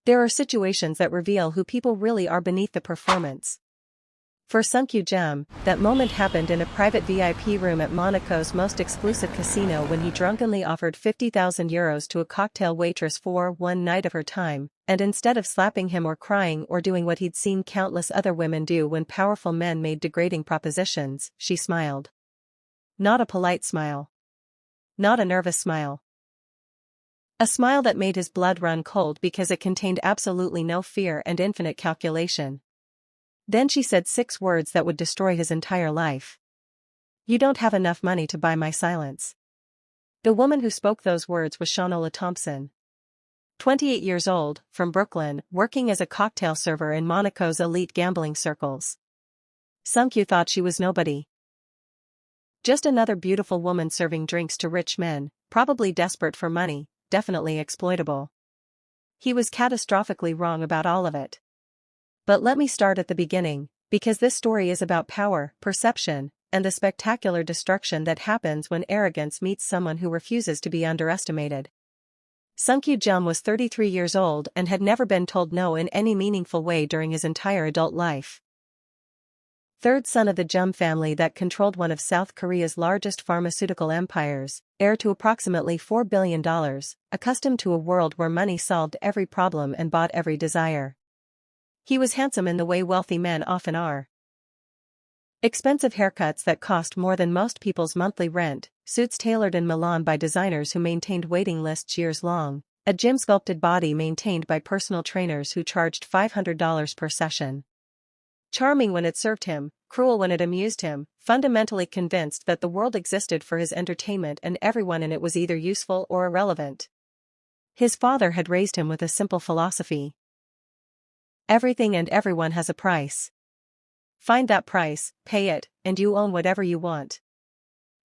There are situations that reveal who people really are beneath the performance. For Sungkyu Jung, that moment happened in a private VIP room at Monaco's most exclusive casino when he drunkenly offered 50,000 euros to a cocktail waitress for one night of her time, and instead of slapping him or crying or doing what he'd seen countless other women do when powerful men made degrading propositions, she smiled. Not a polite smile. Not a nervous smile. A smile that made his blood run cold because it contained absolutely no fear and infinite calculation. Then she said 6 words that would destroy his entire life. "You don't have enough money to buy my silence." The woman who spoke those words was Shanola Thompson. 28 years old, from Brooklyn, working as a cocktail server in Monaco's elite gambling circles. Sungkyu thought she was nobody. Just another beautiful woman serving drinks to rich men, probably desperate for money, definitely exploitable. He was catastrophically wrong about all of it. But let me start at the beginning, because this story is about power, perception, and the spectacular destruction that happens when arrogance meets someone who refuses to be underestimated. Sungkyu Jung was 33 years old and had never been told no in any meaningful way during his entire adult life. Third son of the Jung family that controlled one of South Korea's largest pharmaceutical empires, heir to approximately $4 billion, accustomed to a world where money solved every problem and bought every desire. He was handsome in the way wealthy men often are. Expensive haircuts that cost more than most people's monthly rent, suits tailored in Milan by designers who maintained waiting lists years long, a gym-sculpted body maintained by personal trainers who charged $500 per session. Charming when it served him, cruel when it amused him, fundamentally convinced that the world existed for his entertainment and everyone in it was either useful or irrelevant. His father had raised him with a simple philosophy. Everything and everyone has a price. Find that price, pay it, and you own whatever you want.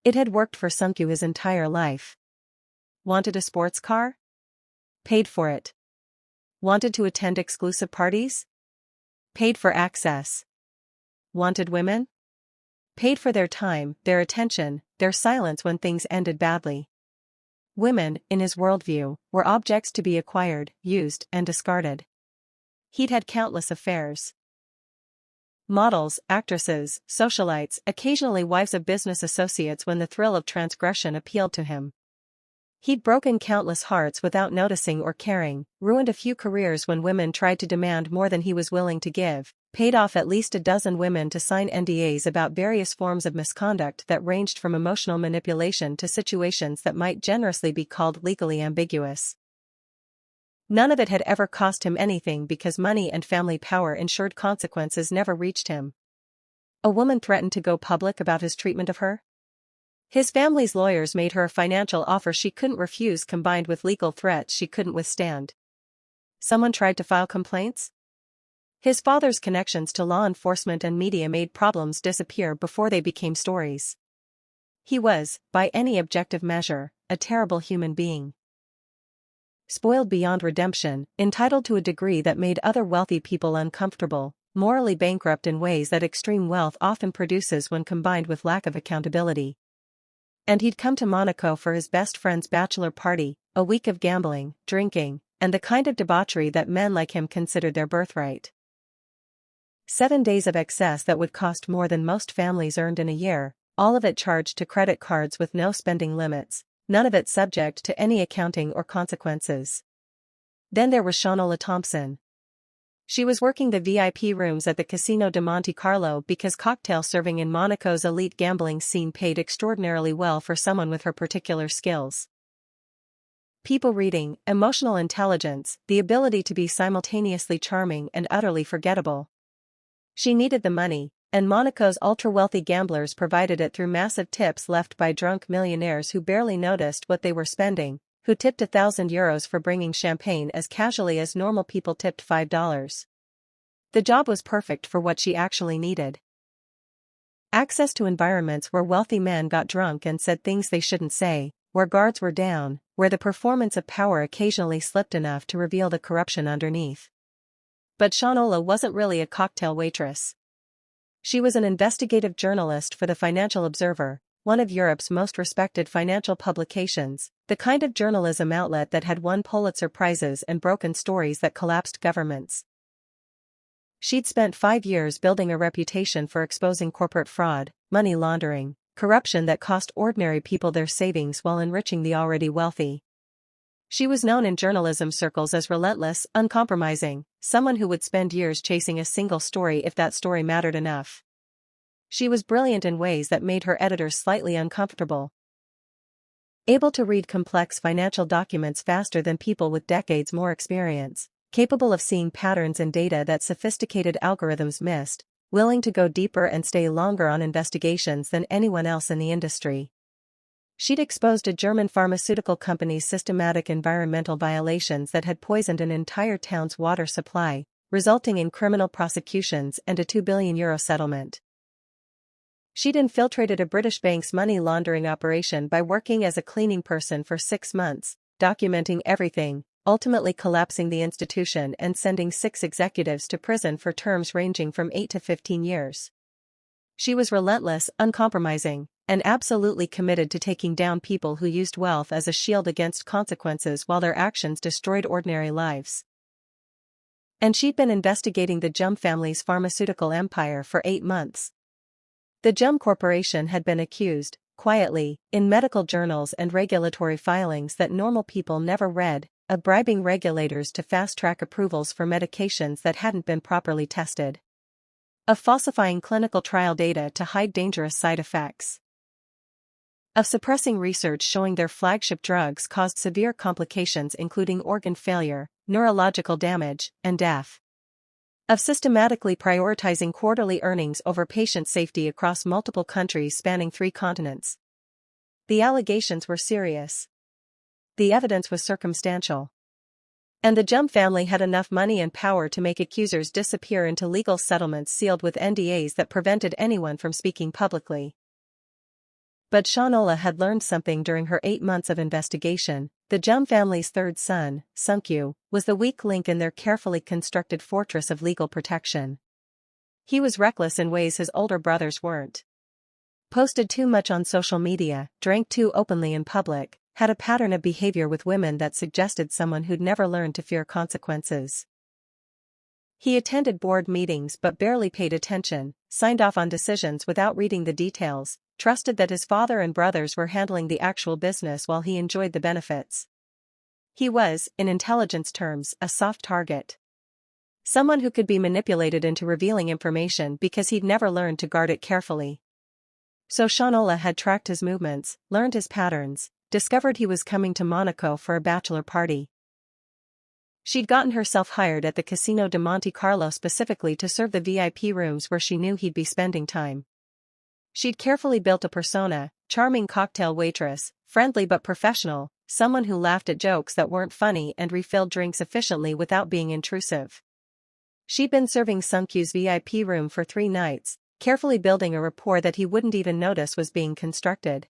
It had worked for Sungkyu his entire life. Wanted a sports car? Paid for it. Wanted to attend exclusive parties? Paid for access. Wanted women? Paid for their time, their attention, their silence when things ended badly. Women, in his worldview, were objects to be acquired, used, and discarded. He'd had countless affairs. Models, actresses, socialites, occasionally wives of business associates when the thrill of transgression appealed to him. He'd broken countless hearts without noticing or caring, ruined a few careers when women tried to demand more than he was willing to give, paid off at least a dozen women to sign NDAs about various forms of misconduct that ranged from emotional manipulation to situations that might generously be called legally ambiguous. None of it had ever cost him anything because money and family power ensured consequences never reached him. A woman threatened to go public about his treatment of her. His family's lawyers made her a financial offer she couldn't refuse combined with legal threats she couldn't withstand. Someone tried to file complaints? His father's connections to law enforcement and media made problems disappear before they became stories. He was, by any objective measure, a terrible human being. Spoiled beyond redemption, entitled to a degree that made other wealthy people uncomfortable, morally bankrupt in ways that extreme wealth often produces when combined with lack of accountability. And he'd come to Monaco for his best friend's bachelor party, a week of gambling, drinking, and the kind of debauchery that men like him considered their birthright. 7 days of excess that would cost more than most families earned in a year, all of it charged to credit cards with no spending limits. None of it subject to any accounting or consequences. Then there was Shanola Thompson. She was working the VIP rooms at the Casino de Monte Carlo because cocktail serving in Monaco's elite gambling scene paid extraordinarily well for someone with her particular skills. People reading, emotional intelligence, the ability to be simultaneously charming and utterly forgettable. She needed the money, and Monaco's ultra-wealthy gamblers provided it through massive tips left by drunk millionaires who barely noticed what they were spending, who tipped 1,000 euros for bringing champagne as casually as normal people tipped $5. The job was perfect for what she actually needed. Access to environments where wealthy men got drunk and said things they shouldn't say, where guards were down, where the performance of power occasionally slipped enough to reveal the corruption underneath. But Shanola wasn't really a cocktail waitress. She was an investigative journalist for the Financial Observer, one of Europe's most respected financial publications, The kind of journalism outlet that had won Pulitzer Prizes and broken stories that collapsed governments. She'd spent 5 years building a reputation for exposing corporate fraud, money laundering, corruption that cost ordinary people their savings while enriching the already wealthy. She was known in journalism circles as relentless, uncompromising, someone who would spend years chasing a single story if that story mattered enough. She was brilliant in ways that made her editors slightly uncomfortable. Able to read complex financial documents faster than people with decades more experience, capable of seeing patterns in data that sophisticated algorithms missed, willing to go deeper and stay longer on investigations than anyone else in the industry. She'd exposed a German pharmaceutical company's systematic environmental violations that had poisoned an entire town's water supply, resulting in criminal prosecutions and a €2 billion settlement. She'd infiltrated a British bank's money laundering operation by working as a cleaning person for 6 months, documenting everything, ultimately collapsing the institution and sending 6 executives to prison for terms ranging from 8 to 15 years. She was relentless, uncompromising, and absolutely committed to taking down people who used wealth as a shield against consequences while their actions destroyed ordinary lives. And she'd been investigating the Jum family's pharmaceutical empire for 8 months. The Jum Corporation had been accused, quietly, in medical journals and regulatory filings that normal people never read, of bribing regulators to fast-track approvals for medications that hadn't been properly tested. Of falsifying clinical trial data to hide dangerous side effects. Of suppressing research showing their flagship drugs caused severe complications including organ failure, neurological damage, and death. Of systematically prioritizing quarterly earnings over patient safety across multiple countries spanning 3 continents. The allegations were serious. The evidence was circumstantial. And the Jum family had enough money and power to make accusers disappear into legal settlements sealed with NDAs that prevented anyone from speaking publicly. But Shanola had learned something during her 8 months of investigation. The Jum family's 3rd son, Sunkyu, was the weak link in their carefully constructed fortress of legal protection. He was reckless in ways his older brothers weren't. Posted too much on social media, drank too openly in public, had a pattern of behavior with women that suggested someone who'd never learned to fear consequences. He attended board meetings but barely paid attention, signed off on decisions without reading the details, trusted that his father and brothers were handling the actual business while he enjoyed the benefits. He was, in intelligence terms, a soft target. Someone who could be manipulated into revealing information because he'd never learned to guard it carefully. So Shanola had tracked his movements, learned his patterns, discovered he was coming to Monaco for a bachelor party. She'd gotten herself hired at the Casino de Monte Carlo specifically to serve the VIP rooms where she knew he'd be spending time. She'd carefully built a persona, charming cocktail waitress, friendly but professional, someone who laughed at jokes that weren't funny and refilled drinks efficiently without being intrusive. She'd been serving Sunkyu's VIP room for 3 nights, carefully building a rapport that he wouldn't even notice was being constructed.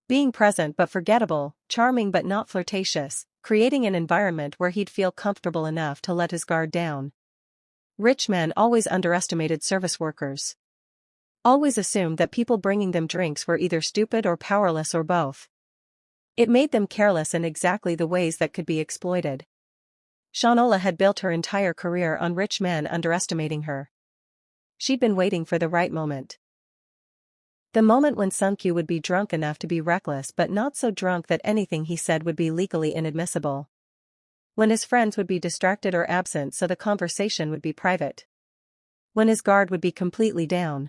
Being present but forgettable, charming but not flirtatious, creating an environment where he'd feel comfortable enough to let his guard down. Rich men always underestimated service workers. Always assumed that people bringing them drinks were either stupid or powerless or both. It made them careless in exactly the ways that could be exploited. Shanola had built her entire career on rich men underestimating her. She'd been waiting for the right moment. The moment when Sunkyu would be drunk enough to be reckless but not so drunk that anything he said would be legally inadmissible. When his friends would be distracted or absent so the conversation would be private. When his guard would be completely down.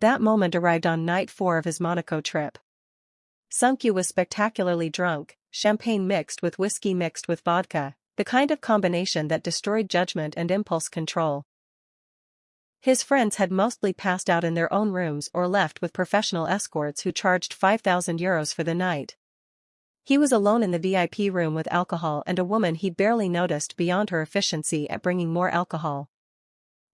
That moment arrived on night 4 of his Monaco trip. Sunkyu was spectacularly drunk, champagne mixed with whiskey mixed with vodka, the kind of combination that destroyed judgment and impulse control. His friends had mostly passed out in their own rooms or left with professional escorts who charged €5,000 for the night. He was alone in the VIP room with alcohol and a woman he'd barely noticed beyond her efficiency at bringing more alcohol.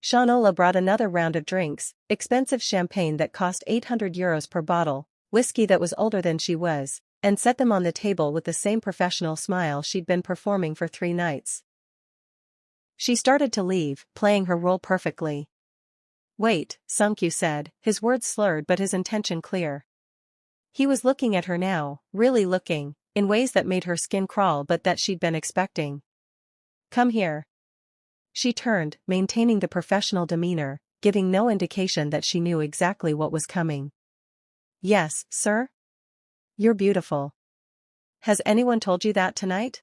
Shanola brought another round of drinks, expensive champagne that cost €800 per bottle, whiskey that was older than she was, and set them on the table with the same professional smile she'd been performing for 3 nights. She started to leave, playing her role perfectly. "Wait," Sunkyu said, his words slurred but his intention clear. He was looking at her now, really looking, in ways that made her skin crawl but that she'd been expecting. Come here. She turned, maintaining the professional demeanor, giving no indication that she knew exactly what was coming. Yes, sir? You're beautiful. Has anyone told you that tonight?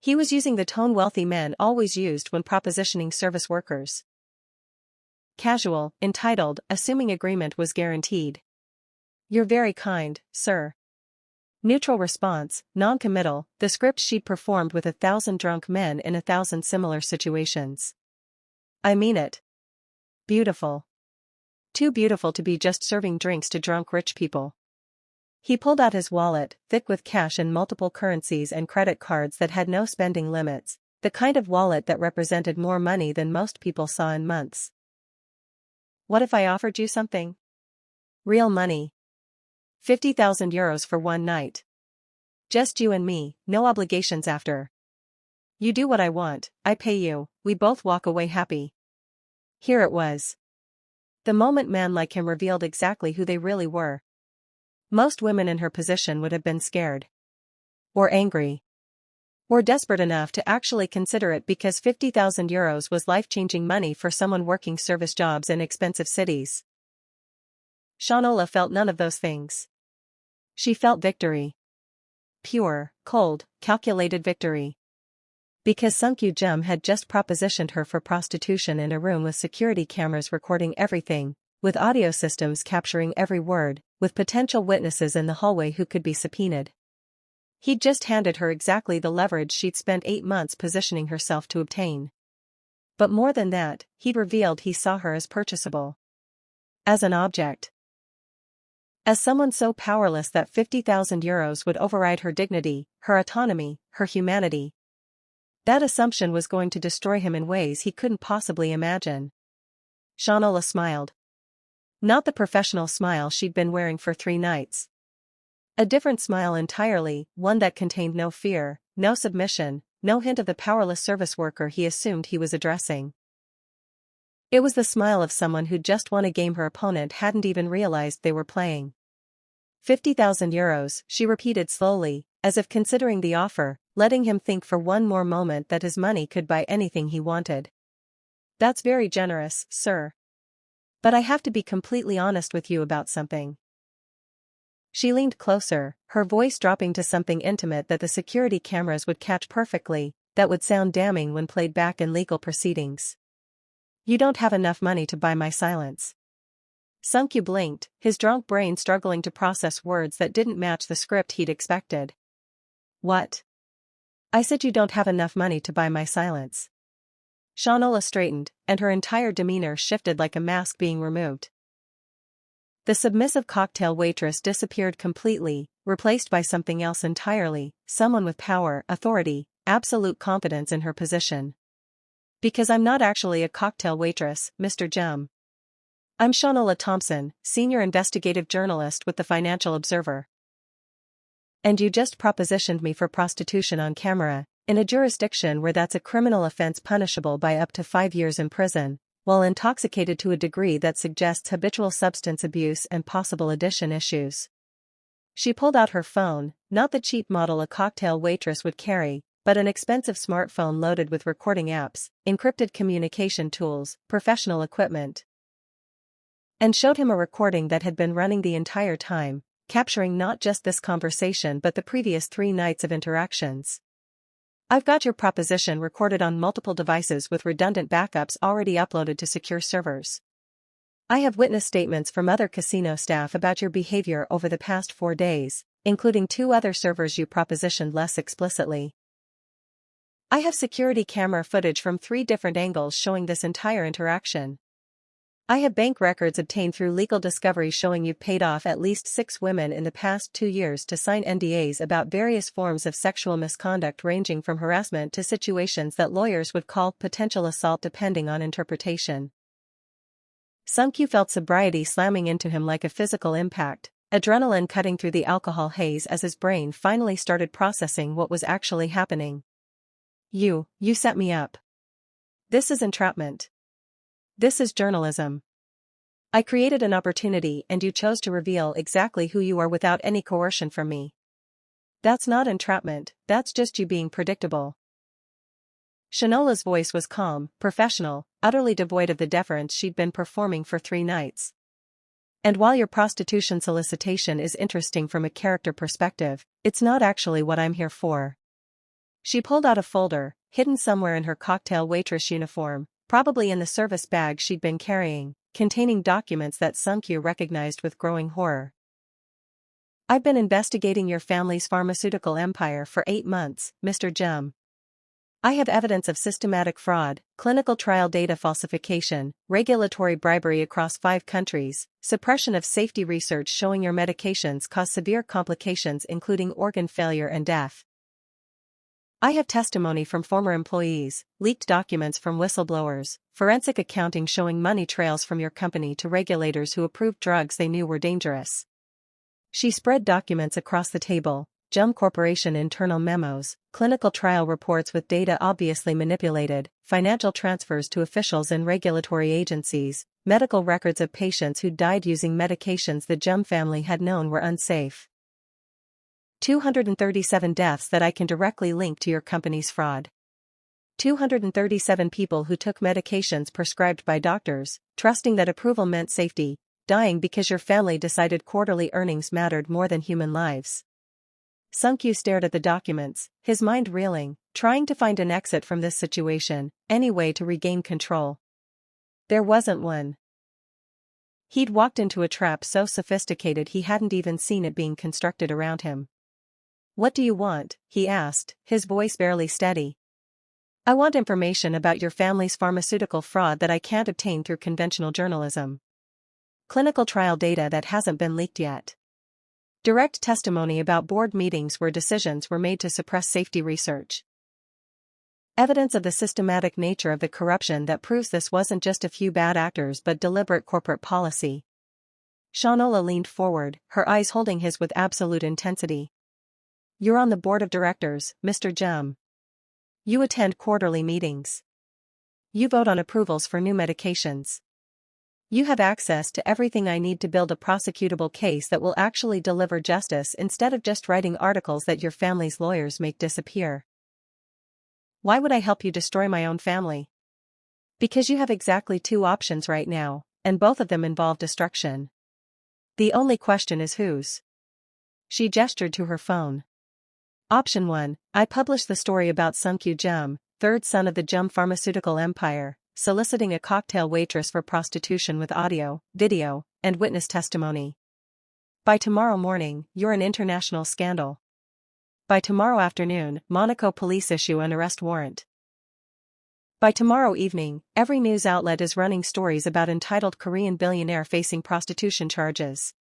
He was using the tone wealthy men always used when propositioning service workers. Casual, entitled, assuming agreement was guaranteed. You're very kind, sir. Neutral response, non-committal, the script she'd performed with 1,000 drunk men in 1,000 similar situations. I mean it. Beautiful. Too beautiful to be just serving drinks to drunk rich people. He pulled out his wallet, thick with cash in multiple currencies and credit cards that had no spending limits, the kind of wallet that represented more money than most people saw in months. What if I offered you something? Real money. 50,000 euros for one night. Just you and me, no obligations after. You do what I want, I pay you, we both walk away happy. Here it was. The moment man like him revealed exactly who they really were. Most women in her position would have been scared. Or angry. Or desperate enough to actually consider it because 50,000 euros was life-changing money for someone working service jobs in expensive cities. Shanola felt none of those things. She felt victory. Pure, cold, calculated victory. Because Sunkyu Jem had just propositioned her for prostitution in a room with security cameras recording everything, with audio systems capturing every word, with potential witnesses in the hallway who could be subpoenaed. He'd just handed her exactly the leverage she'd spent 8 months positioning herself to obtain. But more than that, he'd revealed he saw her as purchasable. As an object. As someone so powerless that 50,000 euros would override her dignity, her autonomy, her humanity. That assumption was going to destroy him in ways he couldn't possibly imagine. Shanola smiled. Not the professional smile she'd been wearing for 3 nights. A different smile entirely, one that contained no fear, no submission, no hint of the powerless service worker he assumed he was addressing. It was the smile of someone who'd just won a game her opponent hadn't even realized they were playing. 50,000 euros, she repeated slowly, as if considering the offer, letting him think for one more moment that his money could buy anything he wanted. That's very generous, sir. But I have to be completely honest with you about something. She leaned closer, her voice dropping to something intimate that the security cameras would catch perfectly, that would sound damning when played back in legal proceedings. You don't have enough money to buy my silence. Sunkyu blinked, his drunk brain struggling to process words that didn't match the script he'd expected. What? I said you don't have enough money to buy my silence. Shanola straightened, and her entire demeanor shifted like a mask being removed. The submissive cocktail waitress disappeared completely, replaced by something else entirely, someone with power, authority, absolute confidence in her position. Because I'm not actually a cocktail waitress, Mr. Jem. I'm Shanola Thompson, senior investigative journalist with the Financial Observer. And you just propositioned me for prostitution on camera, in a jurisdiction where that's a criminal offense punishable by up to 5 years in prison, while intoxicated to a degree that suggests habitual substance abuse and possible addiction issues. She pulled out her phone, not the cheap model a cocktail waitress would carry, but an expensive smartphone loaded with recording apps, encrypted communication tools, professional equipment. And showed him a recording that had been running the entire time, capturing not just this conversation but the previous 3 nights of interactions. I've got your proposition recorded on multiple devices with redundant backups already uploaded to secure servers. I have witness statements from other casino staff about your behavior over the past 4 days, including 2 other servers you propositioned less explicitly. I have security camera footage from 3 different angles showing this entire interaction. I have bank records obtained through legal discovery showing you've paid off at least 6 women in the past 2 years to sign NDAs about various forms of sexual misconduct ranging from harassment to situations that lawyers would call potential assault depending on interpretation. Sunkyu felt sobriety slamming into him like a physical impact, adrenaline cutting through the alcohol haze as his brain finally started processing what was actually happening. You set me up. This is entrapment. This is journalism. I created an opportunity and you chose to reveal exactly who you are without any coercion from me. That's not entrapment, that's just you being predictable. Shanola's voice was calm, professional, utterly devoid of the deference she'd been performing for 3 nights. And while your prostitution solicitation is interesting from a character perspective, it's not actually what I'm here for. She pulled out a folder, hidden somewhere in her cocktail waitress uniform, probably in the service bag she'd been carrying, containing documents that Sunkyu recognized with growing horror. I've been investigating your family's pharmaceutical empire for 8 months, Mr. Jem. I have evidence of systematic fraud, clinical trial data falsification, regulatory bribery across 5 countries, suppression of safety research showing your medications cause severe complications including organ failure and death. I have testimony from former employees, leaked documents from whistleblowers, forensic accounting showing money trails from your company to regulators who approved drugs they knew were dangerous. She spread documents across the table. Jum Corporation internal memos, clinical trial reports with data obviously manipulated, financial transfers to officials in regulatory agencies, medical records of patients who died using medications the Jum family had known were unsafe. 237 deaths that I can directly link to your company's fraud. 237 people who took medications prescribed by doctors, trusting that approval meant safety, dying because your family decided quarterly earnings mattered more than human lives. Sunkyu stared at the documents, his mind reeling, trying to find an exit from this situation, any way to regain control. There wasn't one. He'd walked into a trap so sophisticated he hadn't even seen it being constructed around him. What do you want? He asked, his voice barely steady. I want information about your family's pharmaceutical fraud that I can't obtain through conventional journalism. Clinical trial data that hasn't been leaked yet. Direct testimony about board meetings where decisions were made to suppress safety research. Evidence of the systematic nature of the corruption that proves this wasn't just a few bad actors but deliberate corporate policy. Shanola leaned forward, her eyes holding his with absolute intensity. You're on the board of directors, Mr. Jem. You attend quarterly meetings. You vote on approvals for new medications. You have access to everything I need to build a prosecutable case that will actually deliver justice instead of just writing articles that your family's lawyers make disappear. Why would I help you destroy my own family? Because you have exactly 2 options right now, and both of them involve destruction. The only question is whose. She gestured to her phone. Option 1, I publish the story about Sunkyu Jem, 3rd son of the Jem pharmaceutical empire, soliciting a cocktail waitress for prostitution with audio, video, and witness testimony. By tomorrow morning, you're an international scandal. By tomorrow afternoon, Monaco police issue an arrest warrant. By tomorrow evening, every news outlet is running stories about entitled Korean billionaire facing prostitution charges.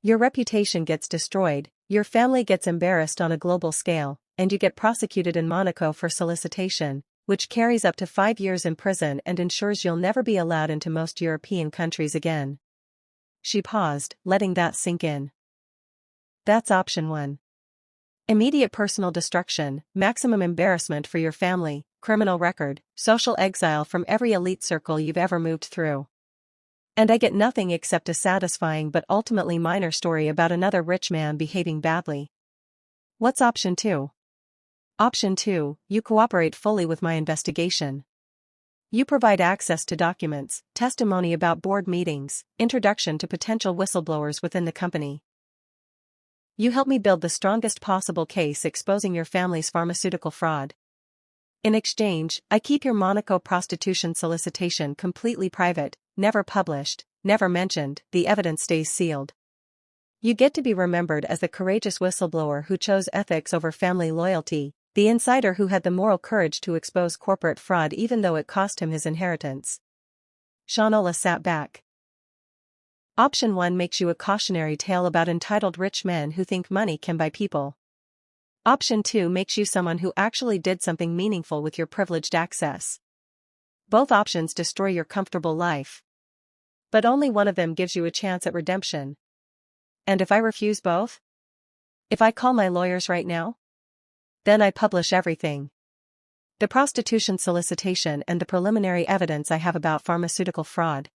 Your reputation gets destroyed, your family gets embarrassed on a global scale, and you get prosecuted in Monaco for solicitation, which carries up to 5 years in prison and ensures you'll never be allowed into most European countries again. She paused, letting that sink in. That's option 1. Immediate personal destruction, maximum embarrassment for your family, criminal record, social exile from every elite circle you've ever moved through. And I get nothing except a satisfying but ultimately minor story about another rich man behaving badly. What's option 2? Option 2, you cooperate fully with my investigation. You provide access to documents, testimony about board meetings, introduction to potential whistleblowers within the company. You help me build the strongest possible case exposing your family's pharmaceutical fraud. In exchange, I keep your Monaco prostitution solicitation completely private, never published, never mentioned, the evidence stays sealed. You get to be remembered as the courageous whistleblower who chose ethics over family loyalty, the insider who had the moral courage to expose corporate fraud even though it cost him his inheritance. Shanola sat back. Option 1 makes you a cautionary tale about entitled rich men who think money can buy people. Option 2 makes you someone who actually did something meaningful with your privileged access. Both options destroy your comfortable life. But only one of them gives you a chance at redemption. And if I refuse both? If I call my lawyers right now? Then I publish everything. The prostitution solicitation and the preliminary evidence I have about pharmaceutical fraud.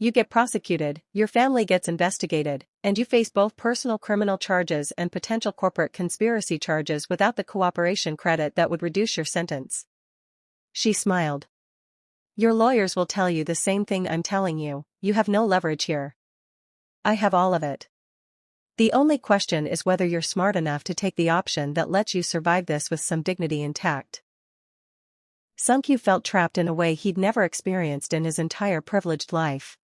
You get prosecuted, your family gets investigated, and you face both personal criminal charges and potential corporate conspiracy charges without the cooperation credit that would reduce your sentence. She smiled. Your lawyers will tell you the same thing I'm telling you, you have no leverage here. I have all of it. The only question is whether you're smart enough to take the option that lets you survive this with some dignity intact. Sung-kyu felt trapped in a way he'd never experienced in his entire privileged life.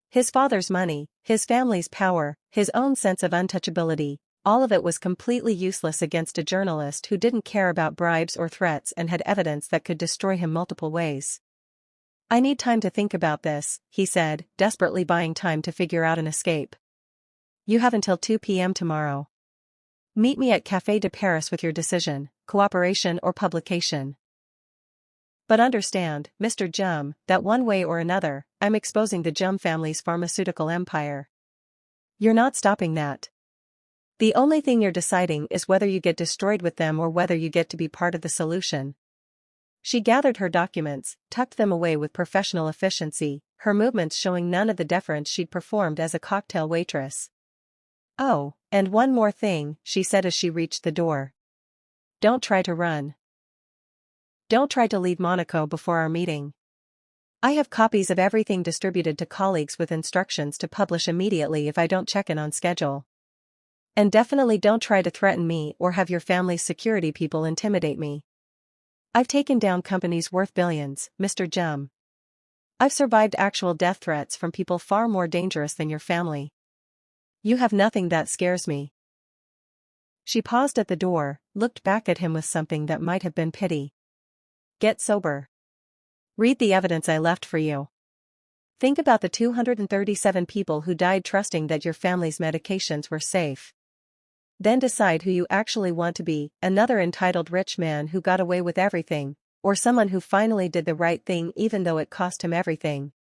His father's money, his family's power, his own sense of untouchability, all of it was completely useless against a journalist who didn't care about bribes or threats and had evidence that could destroy him multiple ways. I need time to think about this, he said, desperately buying time to figure out an escape. You have until 2 p.m. tomorrow. Meet me at Café de Paris with your decision, cooperation or publication. But understand, Mr. Jum, that one way or another, I'm exposing the Jum family's pharmaceutical empire. You're not stopping that. The only thing you're deciding is whether you get destroyed with them or whether you get to be part of the solution. She gathered her documents, tucked them away with professional efficiency, her movements showing none of the deference she'd performed as a cocktail waitress. Oh, and one more thing, she said as she reached the door. Don't try to run. Don't try to leave Monaco before our meeting. I have copies of everything distributed to colleagues with instructions to publish immediately if I don't check in on schedule. And definitely don't try to threaten me or have your family's security people intimidate me. I've taken down companies worth billions, Mr. Jum. I've survived actual death threats from people far more dangerous than your family. You have nothing that scares me. She paused at the door, looked back at him with something that might have been pity. Get sober. Read the evidence I left for you. Think about the 237 people who died trusting that your family's medications were safe. Then decide who you actually want to be, another entitled rich man who got away with everything, or someone who finally did the right thing even though it cost him everything.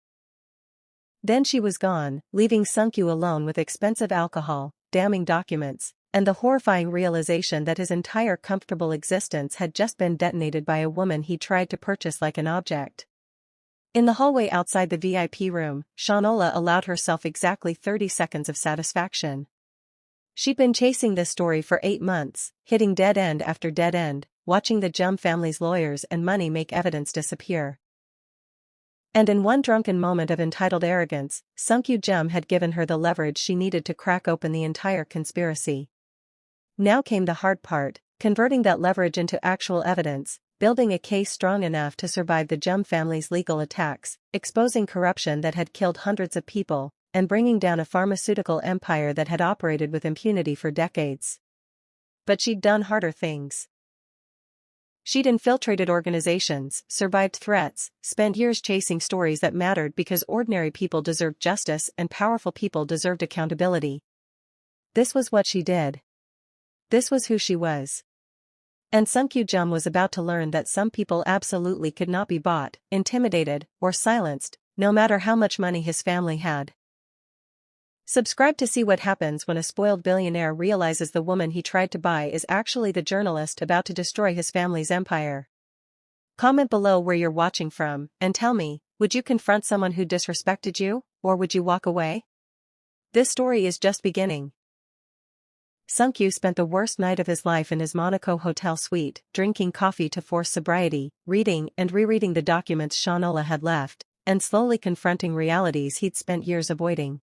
Then she was gone, leaving Sung-kyu alone with expensive alcohol, damning documents, and the horrifying realization that his entire comfortable existence had just been detonated by a woman he tried to purchase like an object. In the hallway outside the VIP room, Shanola allowed herself exactly 30 seconds of satisfaction. She'd been chasing this story for 8 months, hitting dead end after dead end, watching the Jum family's lawyers and money make evidence disappear. And in one drunken moment of entitled arrogance, Sung-kyu Jum had given her the leverage she needed to crack open the entire conspiracy. Now came the hard part, converting that leverage into actual evidence, building a case strong enough to survive the Jum family's legal attacks, exposing corruption that had killed hundreds of people, and bringing down a pharmaceutical empire that had operated with impunity for decades. But she'd done harder things. She'd infiltrated organizations, survived threats, spent years chasing stories that mattered because ordinary people deserved justice and powerful people deserved accountability. This was what she did. This was who she was. And Sung-kyu Jum was about to learn that some people absolutely could not be bought, intimidated, or silenced, no matter how much money his family had. Subscribe to see what happens when a spoiled billionaire realizes the woman he tried to buy is actually the journalist about to destroy his family's empire. Comment below where you're watching from, and tell me, would you confront someone who disrespected you, or would you walk away? This story is just beginning. Sung-kyu spent the worst night of his life in his Monaco hotel suite, drinking coffee to force sobriety, reading and rereading the documents Shanola had left, and slowly confronting realities he'd spent years avoiding.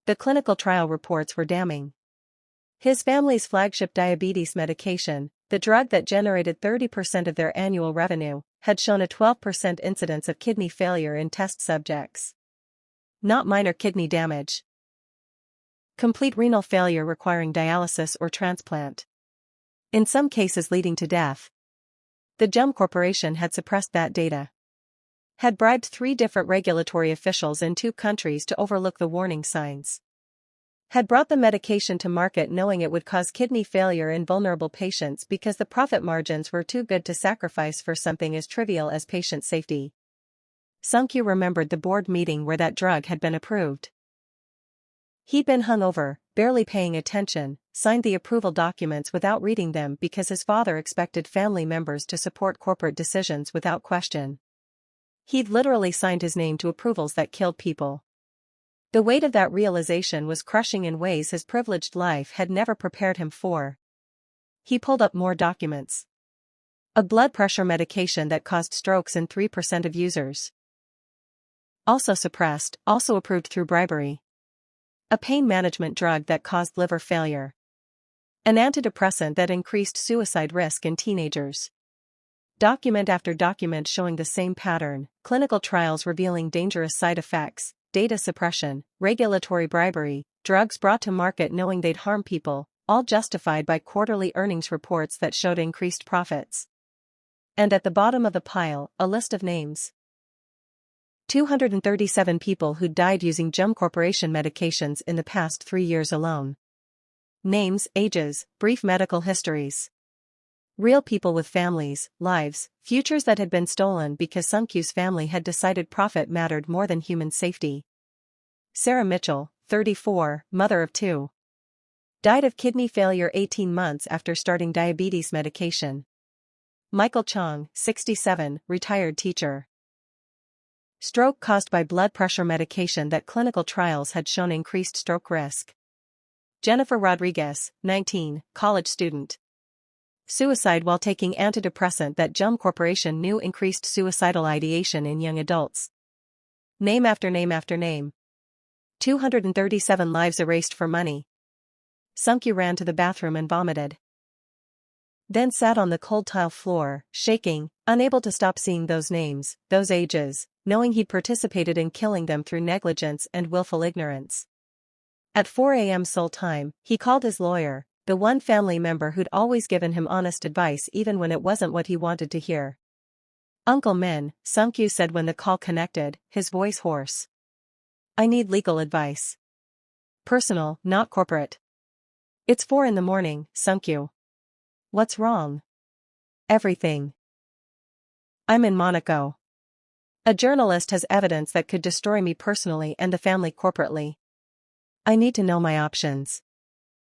The clinical trial reports were damning. His family's flagship diabetes medication, the drug that generated 30% of their annual revenue, had shown a 12% incidence of kidney failure in test subjects. Not minor kidney damage. Complete renal failure requiring dialysis or transplant. In some cases leading to death. The Jum Corporation had suppressed that data. Had bribed 3 different regulatory officials in 2 countries to overlook the warning signs. Had brought the medication to market knowing it would cause kidney failure in vulnerable patients because the profit margins were too good to sacrifice for something as trivial as patient safety. Sung-kyu remembered the board meeting where that drug had been approved. He'd been hungover, barely paying attention, signed the approval documents without reading them because his father expected family members to support corporate decisions without question. He'd literally signed his name to approvals that killed people. The weight of that realization was crushing in ways his privileged life had never prepared him for. He pulled up more documents. A blood pressure medication that caused strokes in 3% of users. Also suppressed, also approved through bribery. A pain management drug that caused liver failure. An antidepressant that increased suicide risk in teenagers. Document after document showing the same pattern, clinical trials revealing dangerous side effects, data suppression, regulatory bribery, drugs brought to market knowing they'd harm people, all justified by quarterly earnings reports that showed increased profits. And at the bottom of the pile, a list of names. 237 people who died using Jum Corporation medications in the past 3 years alone. Names, ages, brief medical histories. Real people with families, lives, futures that had been stolen because Sunkyu's family had decided profit mattered more than human safety. Sarah Mitchell, 34, mother of 2. Died of kidney failure 18 months after starting diabetes medication. Michael Chong, 67, retired teacher. Stroke caused by blood pressure medication that clinical trials had shown increased stroke risk. Jennifer Rodriguez, 19, college student. Suicide while taking antidepressant that Jum Corporation knew increased suicidal ideation in young adults. Name after name after name. 237 lives erased for money. Sunkyu ran to the bathroom and vomited. Then sat on the cold tile floor, shaking, unable to stop seeing those names, those ages, knowing he'd participated in killing them through negligence and willful ignorance. At 4 a.m. Seoul time, he called his lawyer, the one family member who'd always given him honest advice even when it wasn't what he wanted to hear. Uncle Min, Sunkyu said when the call connected, his voice hoarse. I need legal advice. Personal, not corporate. It's 4 in the morning, Sunkyu. What's wrong? Everything. I'm in Monaco. A journalist has evidence that could destroy me personally and the family corporately. I need to know my options.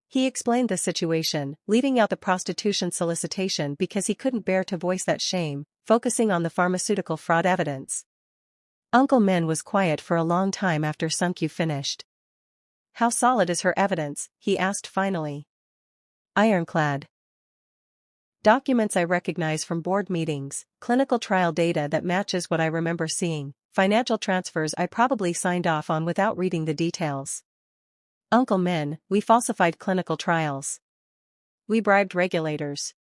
He explained the situation, leaving out the prostitution solicitation because he couldn't bear to voice that shame, focusing on the pharmaceutical fraud evidence. Uncle Min was quiet for a long time after Sunkyu finished. How solid is her evidence? He asked finally. Ironclad. Documents I recognize from board meetings, clinical trial data that matches what I remember seeing, financial transfers I probably signed off on without reading the details. Uncle Min, we falsified clinical trials. We bribed regulators.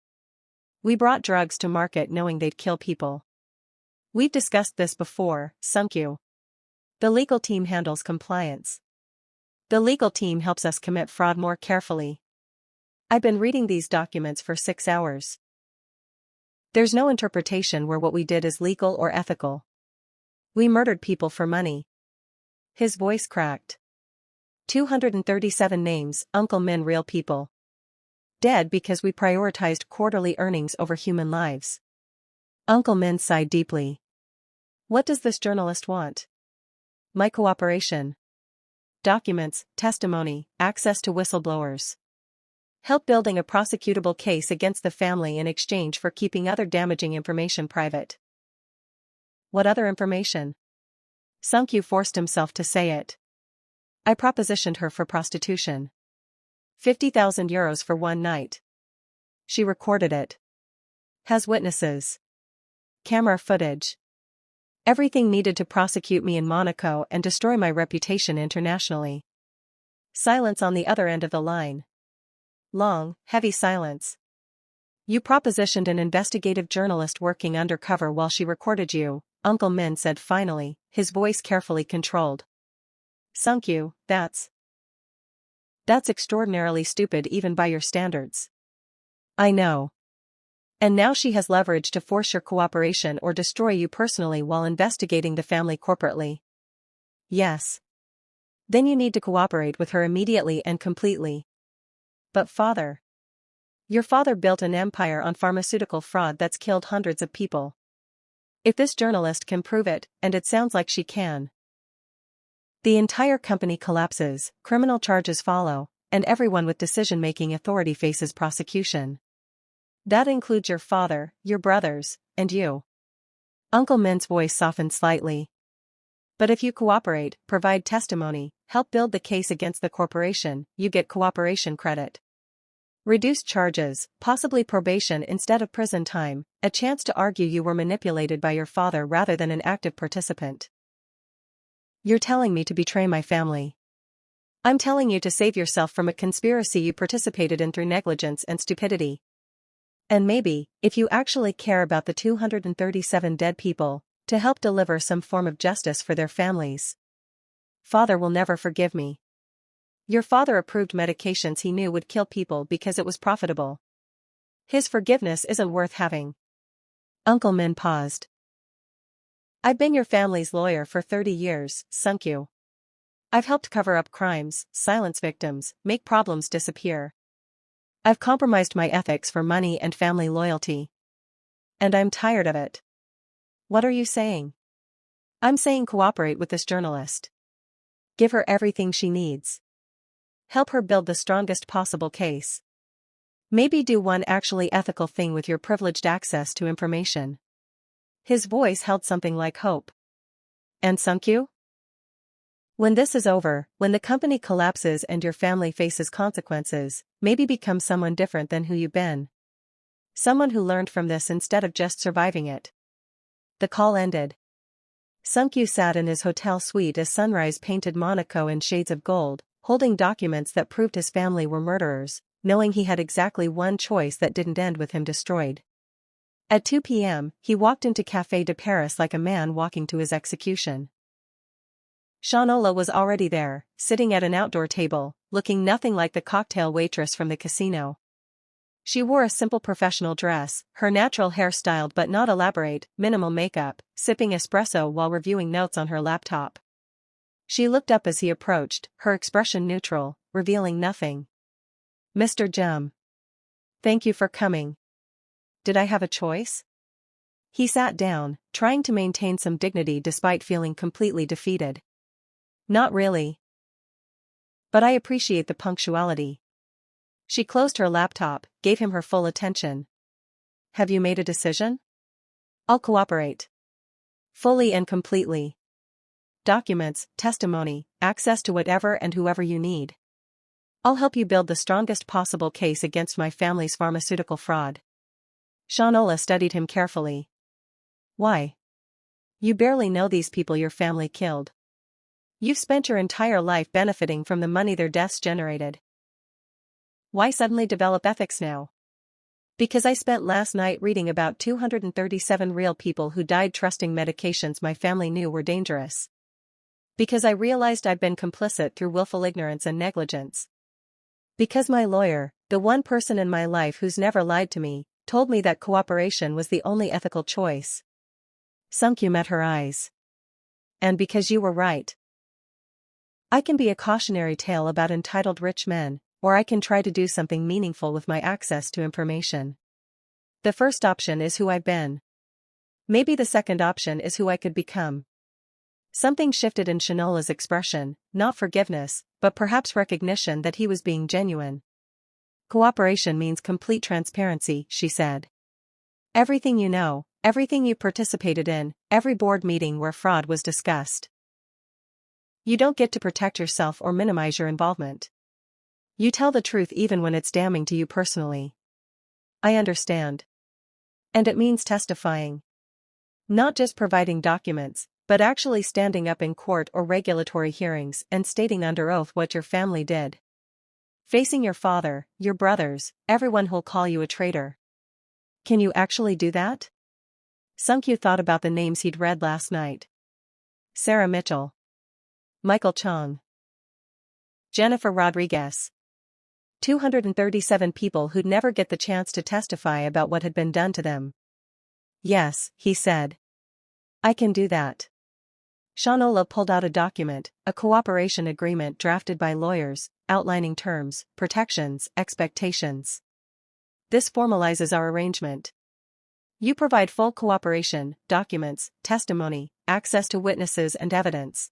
We brought drugs to market knowing they'd kill people. We've discussed this before, Sunkyu. The legal team handles compliance. The legal team helps us commit fraud more carefully. I've been reading these documents for 6 hours. There's no interpretation where what we did is legal or ethical. We murdered people for money. His voice cracked. 237 names, Uncle Min, real people. Dead because we prioritized quarterly earnings over human lives. Uncle Min sighed deeply. What does this journalist want? My cooperation. Documents, testimony, access to whistleblowers. Help building a prosecutable case against the family in exchange for keeping other damaging information private. What other information? Sunkyu forced himself to say it. I propositioned her for prostitution. 50,000 euros for one night. She recorded it. Has witnesses. Camera footage. Everything needed to prosecute me in Monaco and destroy my reputation internationally. Silence on the other end of the line. Long, heavy silence. You propositioned an investigative journalist working undercover while she recorded you, Uncle Min said finally, his voice carefully controlled. Sunkyu, that's extraordinarily stupid even by your standards. I know. And now she has leverage to force your cooperation or destroy you personally while investigating the family corporately. Yes. Then you need to cooperate with her immediately and completely. But father. Your father built an empire on pharmaceutical fraud that's killed hundreds of people. If this journalist can prove it, and it sounds like she can, the entire company collapses, criminal charges follow, and everyone with decision-making authority faces prosecution. That includes your father, your brothers, and you. Uncle Min's voice softened slightly. But if you cooperate, provide testimony, help build the case against the corporation, you get cooperation credit. Reduced charges, possibly probation instead of prison time, a chance to argue you were manipulated by your father rather than an active participant. You're telling me to betray my family. I'm telling you to save yourself from a conspiracy you participated in through negligence and stupidity. And maybe, if you actually care about the 237 dead people, to help deliver some form of justice for their families. Father will never forgive me. Your father approved medications he knew would kill people because it was profitable. His forgiveness isn't worth having. Uncle Min paused. I've been your family's lawyer for 30 years, Sunkyu. I've helped cover up crimes, silence victims, make problems disappear. I've compromised my ethics for money and family loyalty. And I'm tired of it. What are you saying? I'm saying cooperate with this journalist. Give her everything she needs. Help her build the strongest possible case. Maybe do one actually ethical thing with your privileged access to information. His voice held something like hope. And Sunkyu? When this is over, when the company collapses and your family faces consequences, maybe become someone different than who you've been. Someone who learned from this instead of just surviving it. The call ended. Sunkyu sat in his hotel suite as sunrise painted Monaco in shades of gold, holding documents that proved his family were murderers, knowing he had exactly one choice that didn't end with him destroyed. At 2 p.m., he walked into Café de Paris like a man walking to his execution. Shanola was already there, sitting at an outdoor table, looking nothing like the cocktail waitress from the casino. She wore a simple professional dress, her natural hair styled but not elaborate, minimal makeup, sipping espresso while reviewing notes on her laptop. She looked up as he approached, her expression neutral, revealing nothing. Mr. Jum. Thank you for coming. Did I have a choice? He sat down, trying to maintain some dignity despite feeling completely defeated. Not really. But I appreciate the punctuality. She closed her laptop, gave him her full attention. Have you made a decision? I'll cooperate. Fully and completely. Documents, testimony, access to whatever and whoever you need. I'll help you build the strongest possible case against my family's pharmaceutical fraud. Shanola studied him carefully. Why? You barely know these people your family killed. You've spent your entire life benefiting from the money their deaths generated. Why suddenly develop ethics now? Because I spent last night reading about 237 real people who died trusting medications my family knew were dangerous. Because I realized I've been complicit through willful ignorance and negligence. Because my lawyer, the one person in my life who's never lied to me, told me that cooperation was the only ethical choice. Sunkyu met her eyes. And because you were right. I can be a cautionary tale about entitled rich men, or I can try to do something meaningful with my access to information. The first option is who I've been. Maybe the second option is who I could become. Something shifted in Shanola's expression, not forgiveness, but perhaps recognition that he was being genuine. Cooperation means complete transparency, she said. Everything you know, everything you participated in, every board meeting where fraud was discussed. You don't get to protect yourself or minimize your involvement. You tell the truth even when it's damning to you personally. I understand. And it means testifying. Not just providing documents, but actually standing up in court or regulatory hearings and stating under oath what your family did. Facing your father, your brothers, everyone who'll call you a traitor. Can you actually do that? Sunkyu thought about the names he'd read last night. Sarah Mitchell. Michael Chong. Jennifer Rodriguez. 237 people who'd never get the chance to testify about what had been done to them. Yes, he said. I can do that. Shanola pulled out a document, a cooperation agreement drafted by lawyers, outlining terms, protections, expectations. This formalizes our arrangement. You provide full cooperation, documents, testimony, access to witnesses and evidence.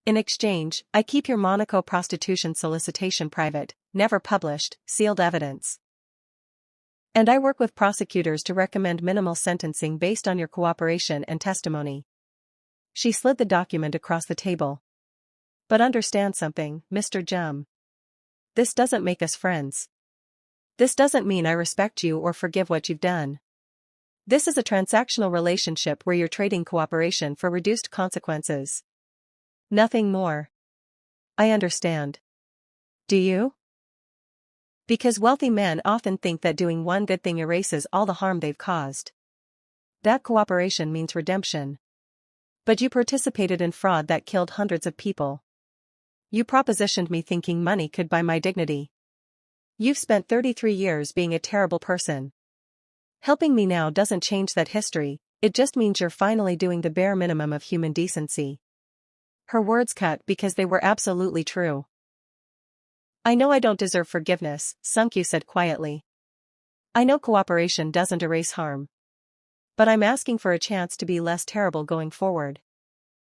In exchange, I keep your Monaco prostitution solicitation private, never published, sealed evidence. And I work with prosecutors to recommend minimal sentencing based on your cooperation and testimony. She slid the document across the table. But understand something, Mr. Jem. This doesn't make us friends. This doesn't mean I respect you or forgive what you've done. This is a transactional relationship where you're trading cooperation for reduced consequences. Nothing more. I understand. Do you? Because wealthy men often think that doing one good thing erases all the harm they've caused. That cooperation means redemption. But you participated in fraud that killed hundreds of people. You propositioned me thinking money could buy my dignity. You've spent 33 years being a terrible person. Helping me now doesn't change that history, it just means you're finally doing the bare minimum of human decency. Her words cut because they were absolutely true. I know I don't deserve forgiveness, Sunkyu said quietly. I know cooperation doesn't erase harm. But I'm asking for a chance to be less terrible going forward.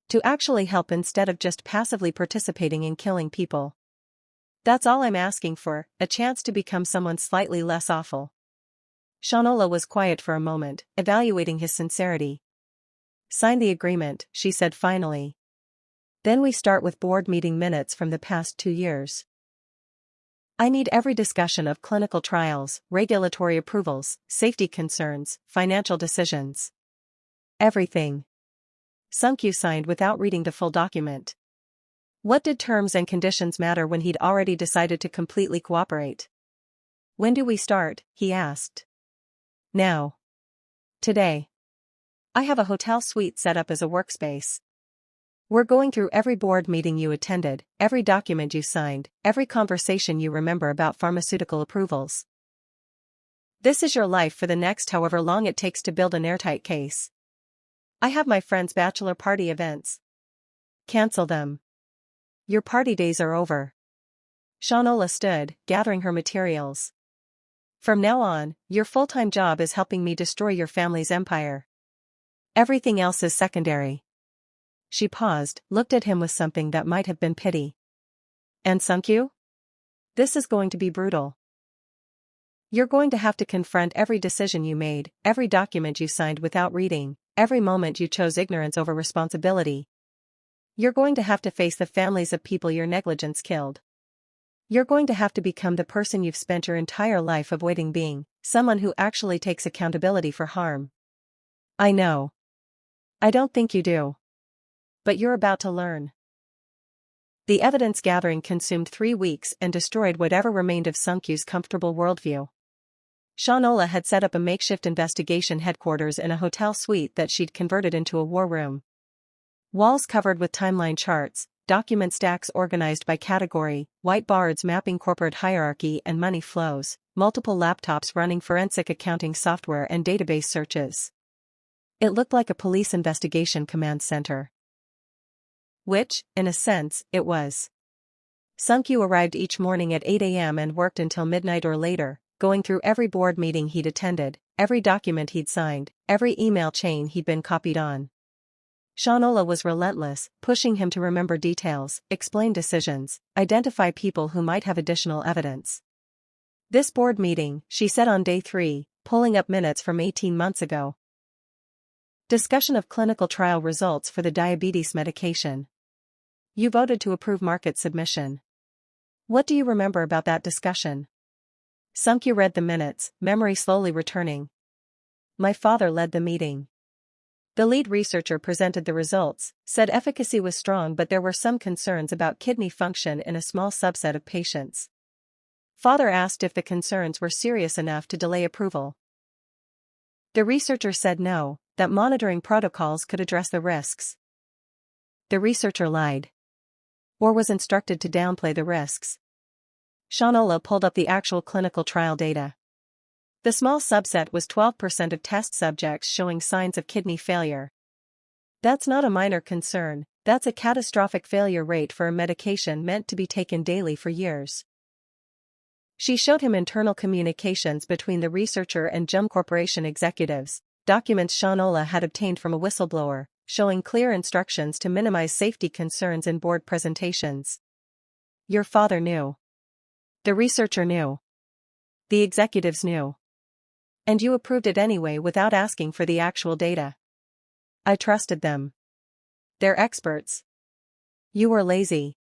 To actually help instead of just passively participating in killing people. That's all I'm asking for, a chance to become someone slightly less awful. Shanola was quiet for a moment, evaluating his sincerity. Sign the agreement, she said finally. Then we start with board meeting minutes from the past 2 years. I need every discussion of clinical trials, regulatory approvals, safety concerns, financial decisions. Everything. Sunkyu signed without reading the full document. What did terms and conditions matter when he'd already decided to completely cooperate? When do we start? He asked. Now. Today. I have a hotel suite set up as a workspace. We're going through every board meeting you attended, every document you signed, every conversation you remember about pharmaceutical approvals. This is your life for the next however long it takes to build an airtight case. I have my friends' bachelor party events. Cancel them. Your party days are over. Shanola stood, gathering her materials. From now on, your full-time job is helping me destroy your family's empire. Everything else is secondary. She paused, looked at him with something that might have been pity. And Sunkyu? This is going to be brutal. You're going to have to confront every decision you made, every document you signed without reading, every moment you chose ignorance over responsibility. You're going to have to face the families of people your negligence killed. You're going to have to become the person you've spent your entire life avoiding being, someone who actually takes accountability for harm. I know. I don't think you do. But you're about to learn. The evidence gathering consumed 3 weeks and destroyed whatever remained of Sunkyu's comfortable worldview. Shanola had set up a makeshift investigation headquarters in a hotel suite that she'd converted into a war room. Walls covered with timeline charts, document stacks organized by category, whiteboards mapping corporate hierarchy and money flows, multiple laptops running forensic accounting software and database searches. It looked like a police investigation command center. Which, in a sense, it was. Sunkyu arrived each morning at 8 a.m. and worked until midnight or later, going through every board meeting he'd attended, every document he'd signed, every email chain he'd been copied on. Shanola was relentless, pushing him to remember details, explain decisions, identify people who might have additional evidence. This board meeting, she said on day 3, pulling up minutes from 18 months ago. Discussion of clinical trial results for the diabetes medication. You voted to approve market submission. What do you remember about that discussion? Sunkyu read the minutes, memory slowly returning. My father led the meeting. The lead researcher presented the results, said efficacy was strong but there were some concerns about kidney function in a small subset of patients. Father asked if the concerns were serious enough to delay approval. The researcher said no, that monitoring protocols could address the risks. The researcher lied. Or was instructed to downplay the risks. Shanola pulled up the actual clinical trial data. The small subset was 12% of test subjects showing signs of kidney failure. That's not a minor concern, that's a catastrophic failure rate for a medication meant to be taken daily for years. She showed him internal communications between the researcher and Jum Corporation executives, documents Shanola had obtained from a whistleblower, showing clear instructions to minimize safety concerns in board presentations. Your father knew. The researcher knew. The executives knew. And you approved it anyway without asking for the actual data. I trusted them. They're experts. You were lazy.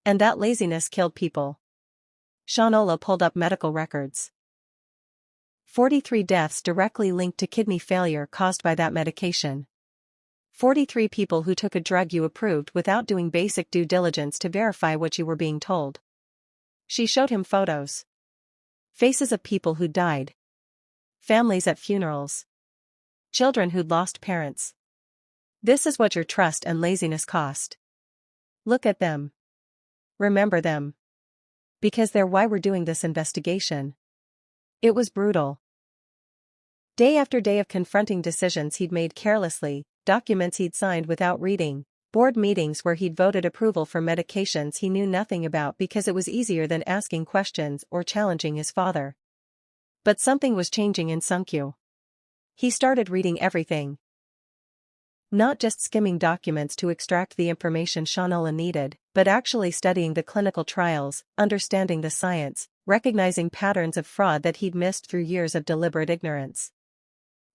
And that laziness killed people. Shanola pulled up medical records. 43 deaths directly linked to kidney failure caused by that medication. 43 people who took a drug you approved without doing basic due diligence to verify what you were being told. She showed him photos. Faces of people who died. Families at funerals. Children who'd lost parents. This is what your trust and laziness cost. Look at them. Remember them. Because they're why we're doing this investigation. It was brutal. Day after day of confronting decisions he'd made carelessly, documents he'd signed without reading, board meetings where he'd voted approval for medications he knew nothing about because it was easier than asking questions or challenging his father. But something was changing in Sunkyu. He started reading everything. Not just skimming documents to extract the information Shanola needed, but actually studying the clinical trials, understanding the science, recognizing patterns of fraud that he'd missed through years of deliberate ignorance.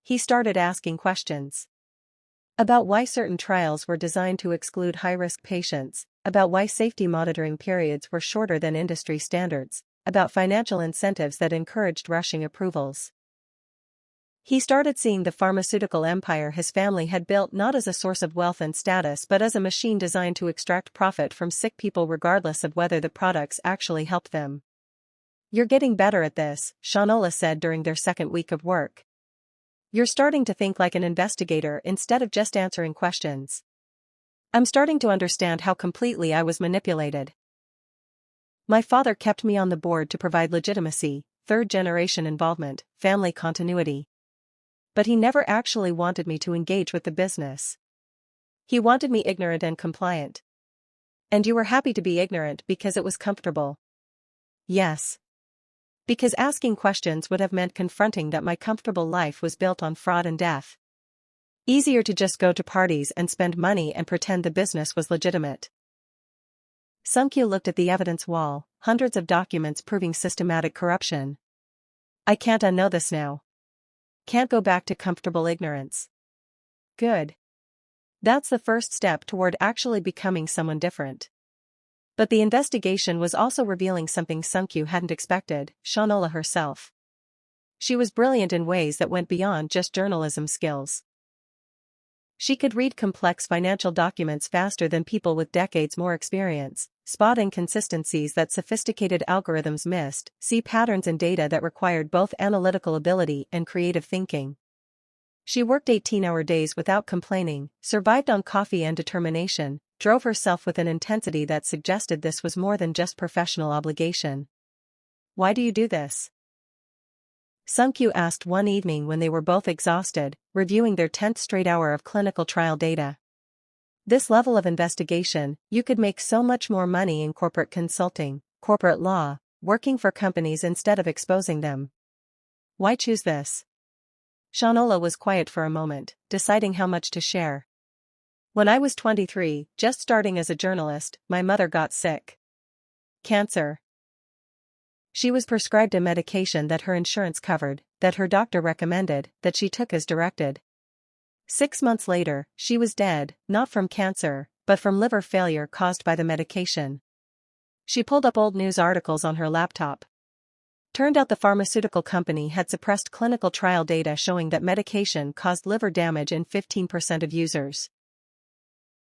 He started asking questions. About why certain trials were designed to exclude high-risk patients, about why safety monitoring periods were shorter than industry standards, about financial incentives that encouraged rushing approvals. He started seeing the pharmaceutical empire his family had built not as a source of wealth and status but as a machine designed to extract profit from sick people regardless of whether the products actually helped them. "You're getting better at this," Shanola said during their second week of work. "You're starting to think like an investigator instead of just answering questions. I'm starting to understand how completely I was manipulated. My father kept me on the board to provide legitimacy, third-generation involvement, family continuity. But he never actually wanted me to engage with the business. He wanted me ignorant and compliant. And you were happy to be ignorant because it was comfortable." "Yes. Because asking questions would have meant confronting that my comfortable life was built on fraud and death. Easier to just go to parties and spend money and pretend the business was legitimate." Sunkyu looked at the evidence wall, hundreds of documents proving systematic corruption. "I can't unknow this now. Can't go back to comfortable ignorance." Good. That's the first step toward actually becoming someone different. But the investigation was also revealing something Sunkyu hadn't expected: Shanola herself. She was brilliant in ways that went beyond just journalism skills. She could read complex financial documents faster than people with decades more experience, spot inconsistencies that sophisticated algorithms missed, see patterns in data that required both analytical ability and creative thinking. She worked 18-hour days without complaining, survived on coffee and determination, drove herself with an intensity that suggested this was more than just professional obligation. "Why do you do this?" Sunkyu asked one evening when they were both exhausted, reviewing their 10th straight hour of clinical trial data. "This level of investigation, you could make so much more money in corporate consulting, corporate law, working for companies instead of exposing them. Why choose this?" Shanola was quiet for a moment, deciding how much to share. "When I was 23, just starting as a journalist, my mother got sick. Cancer. She was prescribed a medication that her insurance covered, that her doctor recommended, that she took as directed. 6 months later, she was dead, not from cancer, but from liver failure caused by the medication." She pulled up old news articles on her laptop. Turned out the pharmaceutical company had suppressed clinical trial data showing that medication caused liver damage in 15% of users.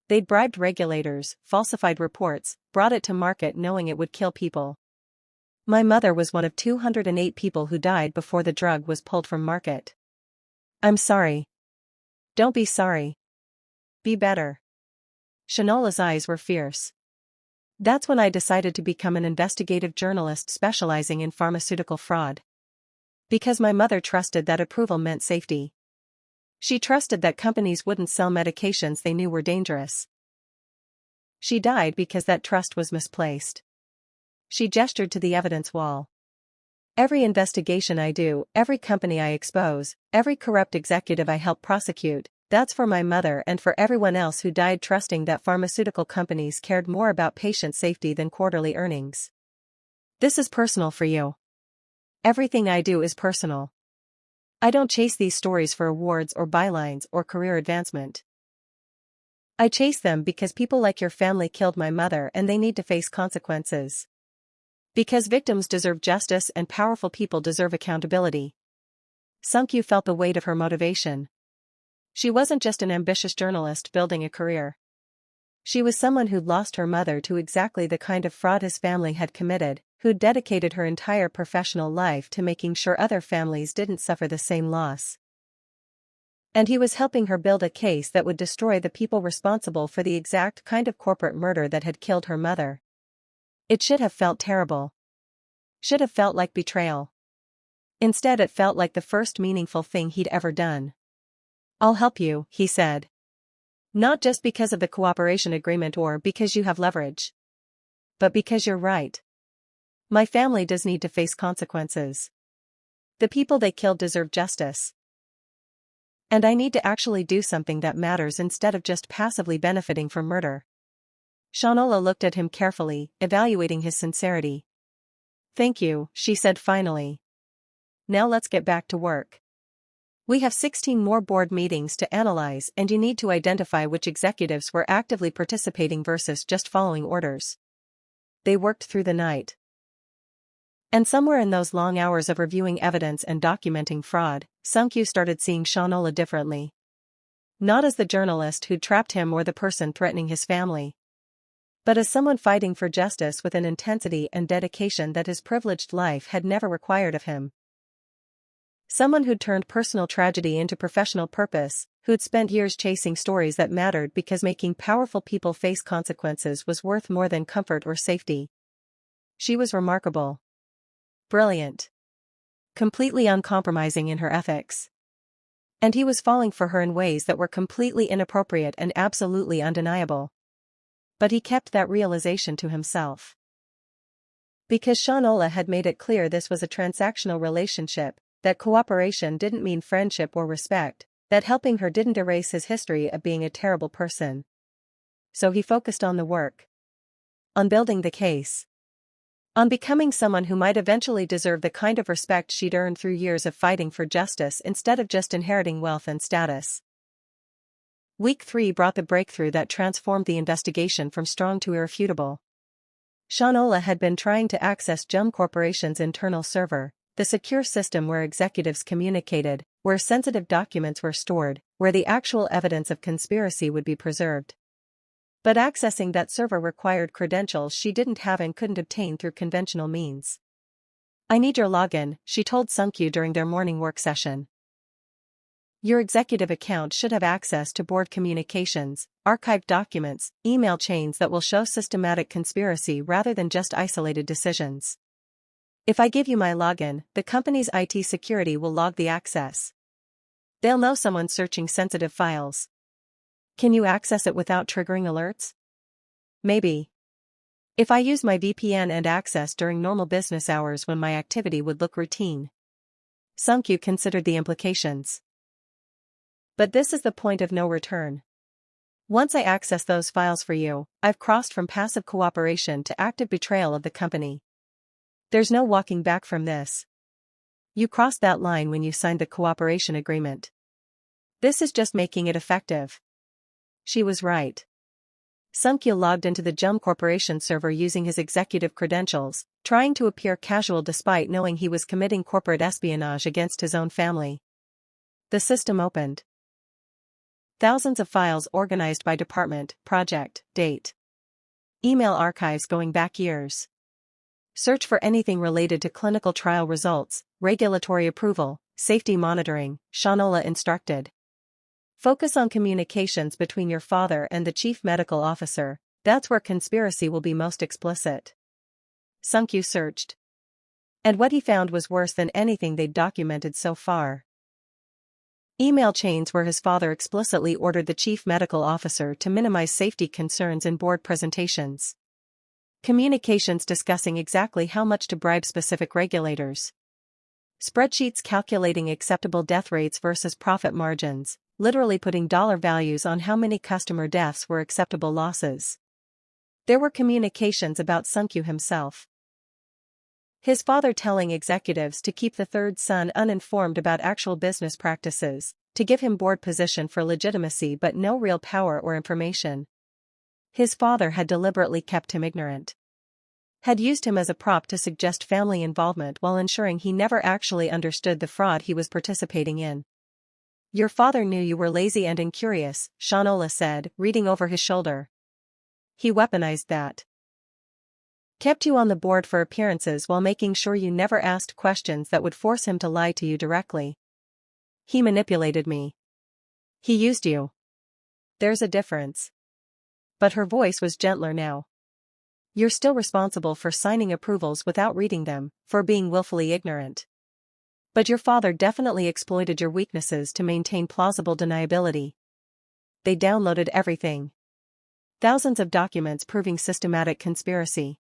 They'd bribed regulators, falsified reports, brought it to market knowing it would kill people. "My mother was one of 208 people who died before the drug was pulled from market. I'm sorry." "Don't be sorry. Be better." Shanola's eyes were fierce. "That's when I decided to become an investigative journalist specializing in pharmaceutical fraud. Because my mother trusted that approval meant safety. She trusted that companies wouldn't sell medications they knew were dangerous. She died because that trust was misplaced." She gestured to the evidence wall. "Every investigation I do, every company I expose, every corrupt executive I help prosecute, that's for my mother and for everyone else who died trusting that pharmaceutical companies cared more about patient safety than quarterly earnings. This is personal for you. Everything I do is personal. I don't chase these stories for awards or bylines or career advancement." I chase them because people like your family killed my mother and they need to face consequences. Because victims deserve justice and powerful people deserve accountability. Sung-kyu felt the weight of her motivation. She wasn't just an ambitious journalist building a career. She was someone who'd lost her mother to exactly the kind of fraud his family had committed, who'd dedicated her entire professional life to making sure other families didn't suffer the same loss. And he was helping her build a case that would destroy the people responsible for the exact kind of corporate murder that had killed her mother. It should have felt terrible. Should have felt like betrayal. Instead, it felt like the first meaningful thing he'd ever done. "I'll help you," he said. "Not just because of the cooperation agreement or because you have leverage. But because you're right. My family does need to face consequences. The people they killed deserve justice. And I need to actually do something that matters instead of just passively benefiting from murder." Shanola looked at him carefully, evaluating his sincerity. "Thank you," she said finally. "Now let's get back to work. We have 16 more board meetings to analyze and you need to identify which executives were actively participating versus just following orders." They worked through the night. And somewhere in those long hours of reviewing evidence and documenting fraud, Sung-kyu started seeing Shanola differently. Not as the journalist who'd trapped him or the person threatening his family, but as someone fighting for justice with an intensity and dedication that his privileged life had never required of him. Someone who'd turned personal tragedy into professional purpose, who'd spent years chasing stories that mattered because making powerful people face consequences was worth more than comfort or safety. She was remarkable. Brilliant. Completely uncompromising in her ethics. And he was falling for her in ways that were completely inappropriate and absolutely undeniable. But he kept that realization to himself. Because Shanola had made it clear this was a transactional relationship, that cooperation didn't mean friendship or respect, that helping her didn't erase his history of being a terrible person. So he focused on the work. On building the case. On becoming someone who might eventually deserve the kind of respect she'd earned through years of fighting for justice instead of just inheriting wealth and status. Week 3 brought the breakthrough that transformed the investigation from strong to irrefutable. Shanola had been trying to access JUM Corporation's internal server, the secure system where executives communicated, where sensitive documents were stored, where the actual evidence of conspiracy would be preserved. But accessing that server required credentials she didn't have and couldn't obtain through conventional means. "I need your login," she told Sung-kyu during their morning work session. "Your executive account should have access to board communications, archived documents, email chains that will show systematic conspiracy rather than just isolated decisions. If I give you my login, the company's IT security will log the access. They'll know someone's searching sensitive files. Can you access it without triggering alerts?" "Maybe. If I use my VPN and access during normal business hours when my activity would look routine." Sung-kyu considered the implications. "But this is the point of no return. Once I access those files for you, I've crossed from passive cooperation to active betrayal of the company. There's no walking back from this. You crossed that line when you signed the cooperation agreement. This is just making it effective." She was right. Sung-kyu logged into the JUM Corporation server using his executive credentials, trying to appear casual despite knowing he was committing corporate espionage against his own family. The system opened. Thousands of files organized by department, project, date. Email archives going back years. Search for anything related to clinical trial results, regulatory approval, safety monitoring, Shanola instructed. "Focus on communications between your father and the chief medical officer, that's where conspiracy will be most explicit." Sung-kyu searched. And what he found was worse than anything they'd documented so far. Email chains where his father explicitly ordered the chief medical officer to minimize safety concerns in board presentations. Communications discussing exactly how much to bribe specific regulators. Spreadsheets calculating acceptable death rates versus profit margins, literally putting dollar values on how many customer deaths were acceptable losses. There were communications about Sung-kyu himself. His father telling executives to keep the third son uninformed about actual business practices, to give him board position for legitimacy but no real power or information. His father had deliberately kept him ignorant. Had used him as a prop to suggest family involvement while ensuring he never actually understood the fraud he was participating in. Your father knew you were lazy and incurious, Shanola said, reading over his shoulder. He weaponized that. Kept you on the board for appearances while making sure you never asked questions that would force him to lie to you directly. He manipulated me. He used you. There's a difference. But her voice was gentler now. You're still responsible for signing approvals without reading them, for being willfully ignorant. But your father definitely exploited your weaknesses to maintain plausible deniability. They downloaded everything. Thousands of documents proving systematic conspiracy.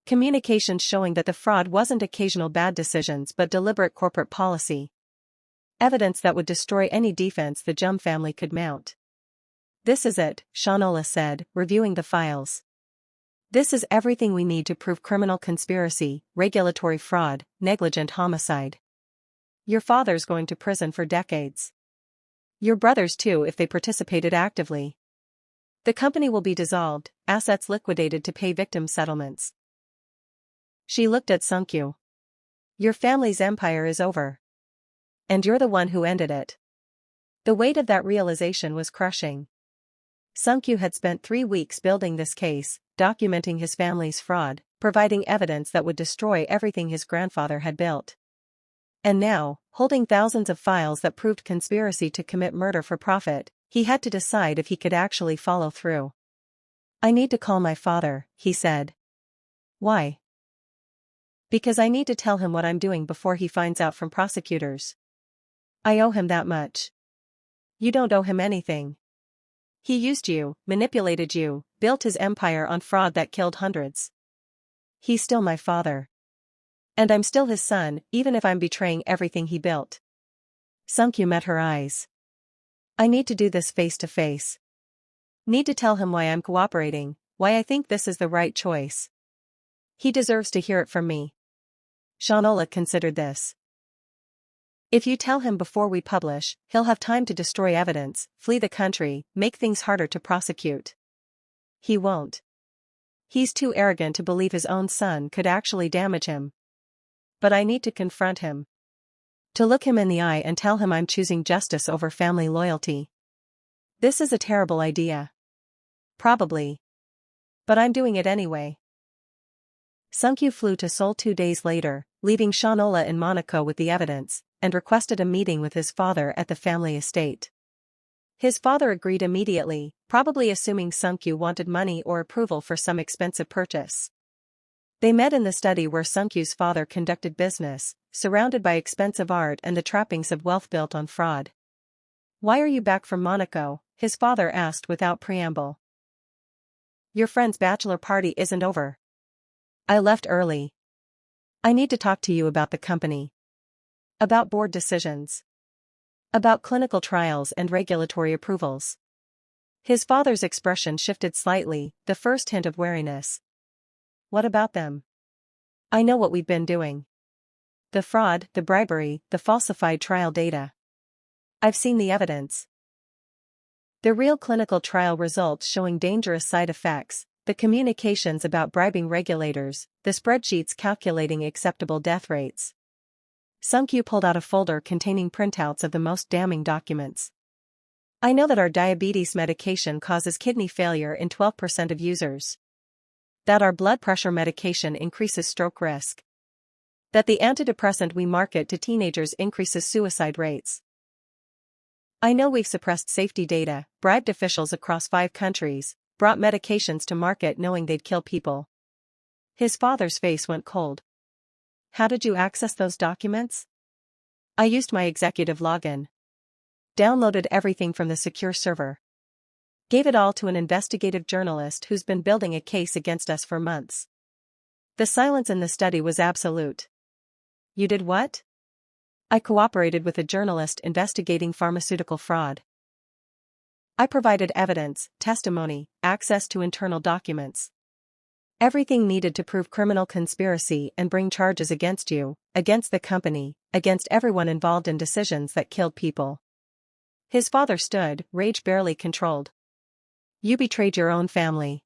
Communications showing that the fraud wasn't occasional bad decisions but deliberate corporate policy. Evidence that would destroy any defense the Jum family could mount. This is it, Shanola said, reviewing the files. This is everything we need to prove criminal conspiracy, regulatory fraud, negligent homicide. Your father's going to prison for decades. Your brothers too if they participated actively. The company will be dissolved, assets liquidated to pay victim settlements. She looked at Sunkyu. Your family's empire is over. And you're the one who ended it. The weight of that realization was crushing. Sunkyu had spent 3 weeks building this case, documenting his family's fraud, providing evidence that would destroy everything his grandfather had built. And now, holding thousands of files that proved conspiracy to commit murder for profit, he had to decide if he could actually follow through. I need to call my father, he said. Why? Because I need to tell him what I'm doing before he finds out from prosecutors. I owe him that much. You don't owe him anything. He used you, manipulated you, built his empire on fraud that killed hundreds. He's still my father. And I'm still his son, even if I'm betraying everything he built. Sunkyu met her eyes. I need to do this face to face. Need to tell him why I'm cooperating, why I think this is the right choice. He deserves to hear it from me. Shanola considered this. If you tell him before we publish, he'll have time to destroy evidence, flee the country, make things harder to prosecute. He won't. He's too arrogant to believe his own son could actually damage him. But I need to confront him. To look him in the eye and tell him I'm choosing justice over family loyalty. This is a terrible idea. Probably. But I'm doing it anyway. Sunkyu flew to Seoul 2 days later, leaving Shanola in Monaco with the evidence, and requested a meeting with his father at the family estate. His father agreed immediately, probably assuming Sunkyu wanted money or approval for some expensive purchase. They met in the study where Sunkyu's father conducted business, surrounded by expensive art and the trappings of wealth built on fraud. Why are you back from Monaco? His father asked without preamble. Your friend's bachelor party isn't over. I left early. I need to talk to you about the company. About board decisions. About clinical trials and regulatory approvals. His father's expression shifted slightly, the first hint of wariness. What about them? I know what we've been doing. The fraud, the bribery, the falsified trial data. I've seen the evidence. The real clinical trial results showing dangerous side effects, the communications about bribing regulators, the spreadsheets calculating acceptable death rates. Sunkyu pulled out a folder containing printouts of the most damning documents. I know that our diabetes medication causes kidney failure in 12% of users. That our blood pressure medication increases stroke risk. That the antidepressant we market to teenagers increases suicide rates. I know we've suppressed safety data, bribed officials across 5 countries, brought medications to market knowing they'd kill people. His father's face went cold. How did you access those documents? I used my executive login. Downloaded everything from the secure server. Gave it all to an investigative journalist who's been building a case against us for months. The silence in the study was absolute. You did what? I cooperated with a journalist investigating pharmaceutical fraud. I provided evidence, testimony, access to internal documents. Everything needed to prove criminal conspiracy and bring charges against you, against the company, against everyone involved in decisions that killed people. His father stood, rage barely controlled. You betrayed your own family.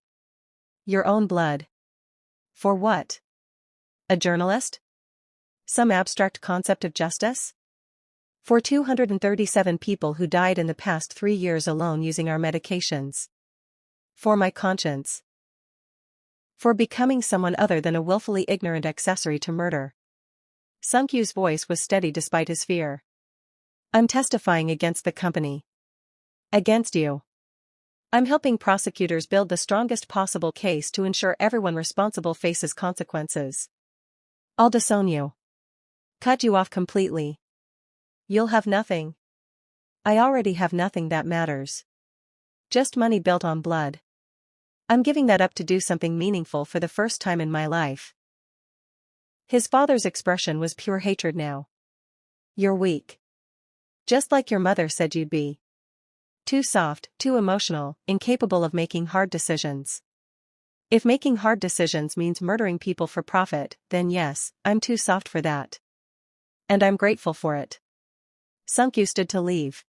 Your own blood. For what? A journalist? Some abstract concept of justice? For 237 people who died in the past 3 years alone using our medications. For my conscience. For becoming someone other than a willfully ignorant accessory to murder. Sunkyu's voice was steady despite his fear. I'm testifying against the company. Against you. I'm helping prosecutors build the strongest possible case to ensure everyone responsible faces consequences. I'll disown you. Cut you off completely. You'll have nothing. I already have nothing that matters. Just money built on blood. I'm giving that up to do something meaningful for the first time in my life. His father's expression was pure hatred now. You're weak. Just like your mother said you'd be. Too soft, too emotional, incapable of making hard decisions. If making hard decisions means murdering people for profit, then yes, I'm too soft for that. And I'm grateful for it. Sunkyu stood to leave.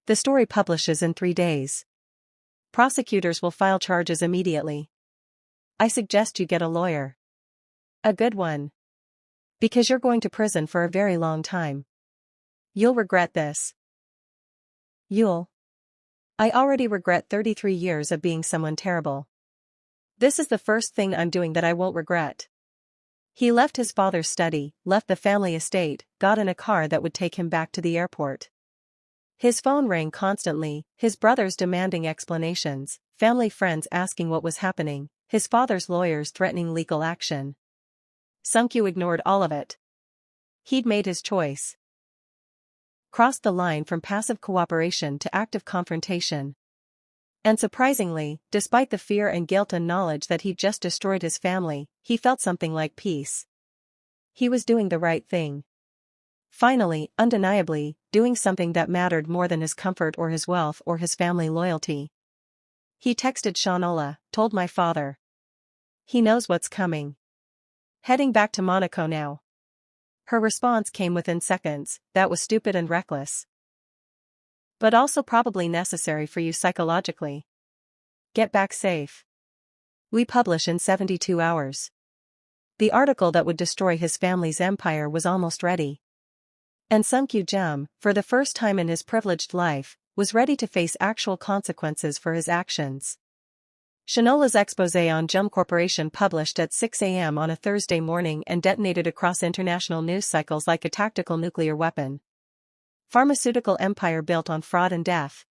The story publishes in 3 days. Prosecutors will file charges immediately. I suggest you get a lawyer. A good one. Because you're going to prison for a very long time. You'll regret this. I already regret 33 years of being someone terrible. This is the first thing I'm doing that I won't regret. He left his father's study, left the family estate, got in a car that would take him back to the airport. His phone rang constantly, his brothers demanding explanations, family friends asking what was happening, his father's lawyers threatening legal action. Sunkyu ignored all of it. He'd made his choice. Crossed the line from passive cooperation to active confrontation. And surprisingly, despite the fear and guilt and knowledge that he'd just destroyed his family, he felt something like peace. He was doing the right thing. Finally, undeniably, doing something that mattered more than his comfort or his wealth or his family loyalty. He texted Shanola, told my father. He knows what's coming. Heading back to Monaco now. Her response came within seconds, that was stupid and reckless. But also probably necessary for you psychologically. Get back safe. We publish in 72 hours. The article that would destroy his family's empire was almost ready. And Sunkyu Jum, for the first time in his privileged life, was ready to face actual consequences for his actions. Shanola's exposé on Jum Corporation published at 6 a.m. on a Thursday morning and detonated across international news cycles like a tactical nuclear weapon. Pharmaceutical empire built on fraud and death.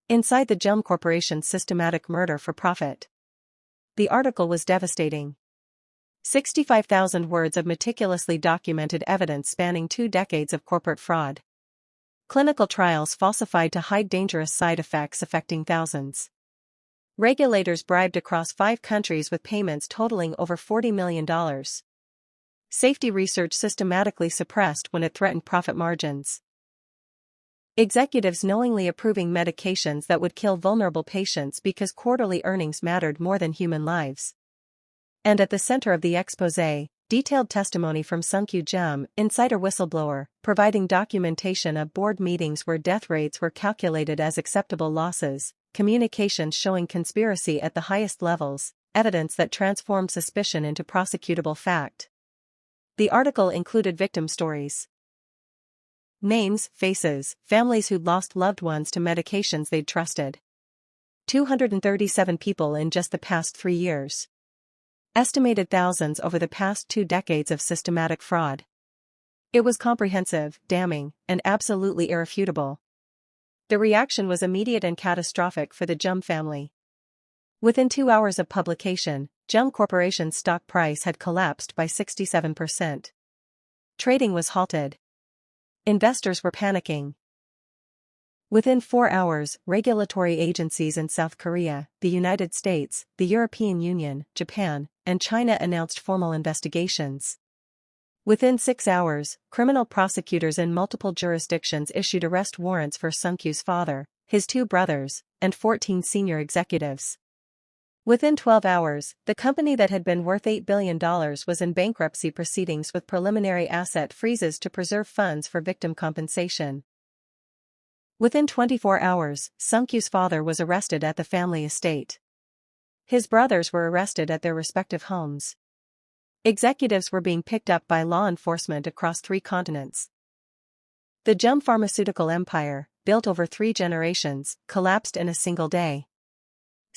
Inside the Jum Corporation's systematic murder for profit. The article was devastating. 65,000 words of meticulously documented evidence spanning 2 decades of corporate fraud. Clinical trials falsified to hide dangerous side effects affecting thousands. Regulators bribed across 5 countries with payments totaling over $40 million. Safety research systematically suppressed when it threatened profit margins. Executives knowingly approving medications that would kill vulnerable patients because quarterly earnings mattered more than human lives. And at the center of the exposé, detailed testimony from Sunkyu Jum, insider whistleblower, providing documentation of board meetings where death rates were calculated as acceptable losses, communications showing conspiracy at the highest levels, evidence that transformed suspicion into prosecutable fact. The article included victim stories. Names, faces, families who'd lost loved ones to medications they'd trusted. 237 people in just the past 3 years. Estimated thousands over the past 2 decades of systematic fraud. It was comprehensive, damning, and absolutely irrefutable. The reaction was immediate and catastrophic for the Jum family. Within 2 hours of publication, Jum Corporation's stock price had collapsed by 67%. Trading was halted. Investors were panicking. Within 4 hours, regulatory agencies in South Korea, the United States, the European Union, Japan, and China announced formal investigations. Within 6 hours, criminal prosecutors in multiple jurisdictions issued arrest warrants for Sunkyu's father, his 2 brothers, and 14 senior executives. Within 12 hours, the company that had been worth $8 billion was in bankruptcy proceedings with preliminary asset freezes to preserve funds for victim compensation. Within 24 hours, Sung-Kyu's father was arrested at the family estate. His brothers were arrested at their respective homes. Executives were being picked up by law enforcement across 3 continents. The Jum pharmaceutical empire, built over 3 generations, collapsed in a single day.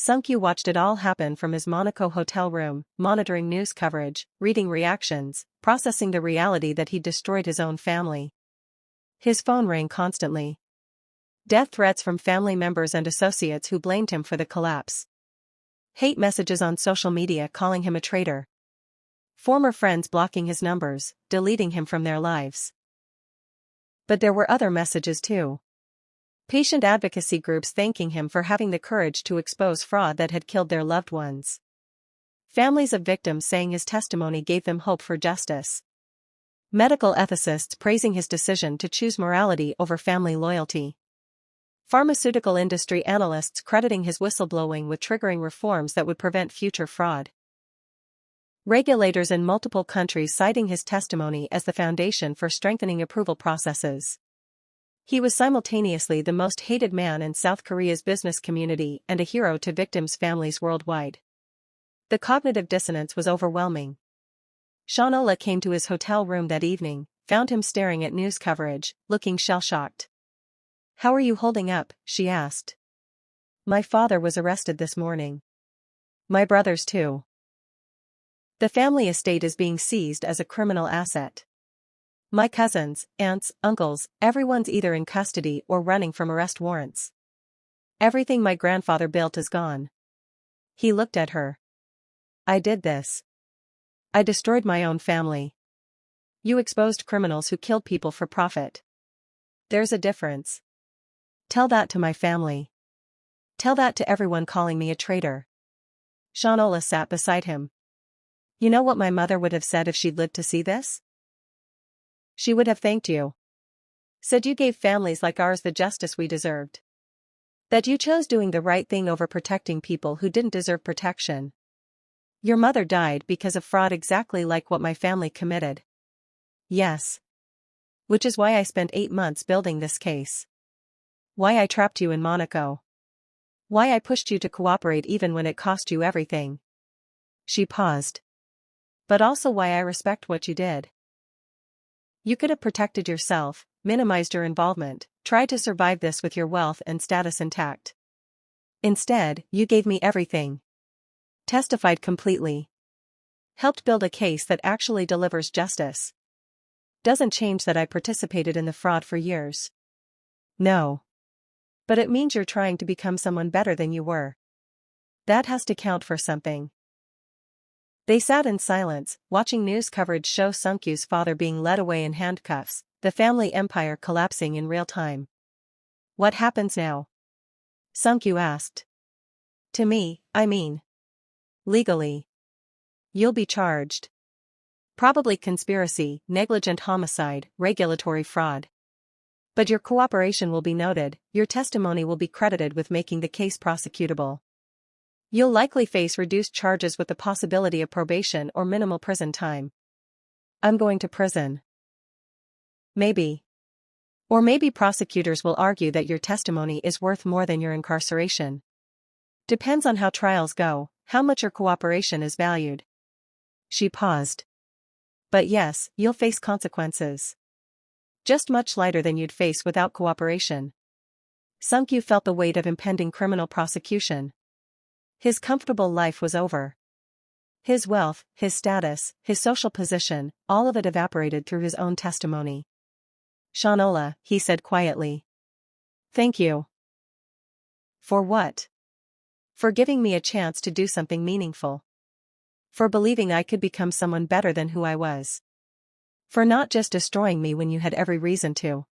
Sung-Kyu watched it all happen from his Monaco hotel room, monitoring news coverage, reading reactions, processing the reality that he'd destroyed his own family. His phone rang constantly. Death threats from family members and associates who blamed him for the collapse. Hate messages on social media calling him a traitor. Former friends blocking his numbers, deleting him from their lives. But there were other messages too. Patient advocacy groups thanking him for having the courage to expose fraud that had killed their loved ones. Families of victims saying his testimony gave them hope for justice. Medical ethicists praising his decision to choose morality over family loyalty. Pharmaceutical industry analysts crediting his whistleblowing with triggering reforms that would prevent future fraud. Regulators in multiple countries citing his testimony as the foundation for strengthening approval processes. He was simultaneously the most hated man in South Korea's business community and a hero to victims' families worldwide. The cognitive dissonance was overwhelming. Shanola came to his hotel room that evening, found him staring at news coverage, looking shell-shocked. "How are you holding up?" she asked. "My father was arrested this morning. My brothers too. The family estate is being seized as a criminal asset. My cousins, aunts, uncles, everyone's either in custody or running from arrest warrants. Everything my grandfather built is gone." He looked at her. "I did this. I destroyed my own family. You exposed criminals who killed people for profit. There's a difference. Tell that to my family. Tell that to everyone calling me a traitor." Shanola sat beside him. "You know what my mother would have said if she'd lived to see this? She would have thanked you. Said you gave families like ours the justice we deserved. That you chose doing the right thing over protecting people who didn't deserve protection. Your mother died because of fraud exactly like what my family committed. Yes. Which is why I spent 8 months building this case. Why I trapped you in Monaco. Why I pushed you to cooperate even when it cost you everything." She paused. "But also why I respect what you did. You could have protected yourself, minimized your involvement, tried to survive this with your wealth and status intact. Instead, you gave me everything. Testified completely. Helped build a case that actually delivers justice. Doesn't change that I participated in the fraud for years. No. But it means you're trying to become someone better than you were. That has to count for something." They sat in silence, watching news coverage show Sung-Kyu's father being led away in handcuffs, the family empire collapsing in real time. "What happens now?" Sung-Kyu asked. "To me, I mean. Legally. You'll be charged. Probably conspiracy, negligent homicide, regulatory fraud. But your cooperation will be noted, your testimony will be credited with making the case prosecutable. You'll likely face reduced charges with the possibility of probation or minimal prison time." "I'm going to prison." "Maybe. Or maybe prosecutors will argue that your testimony is worth more than your incarceration. Depends on how trials go, how much your cooperation is valued." She paused. "But yes, you'll face consequences. Just much lighter than you'd face without cooperation." Sung-Kyu felt the weight of impending criminal prosecution. His comfortable life was over. His wealth, his status, his social position, all of it evaporated through his own testimony. "Shanola," he said quietly. "Thank you." "For what?" "For giving me a chance to do something meaningful. For believing I could become someone better than who I was. For not just destroying me when you had every reason to."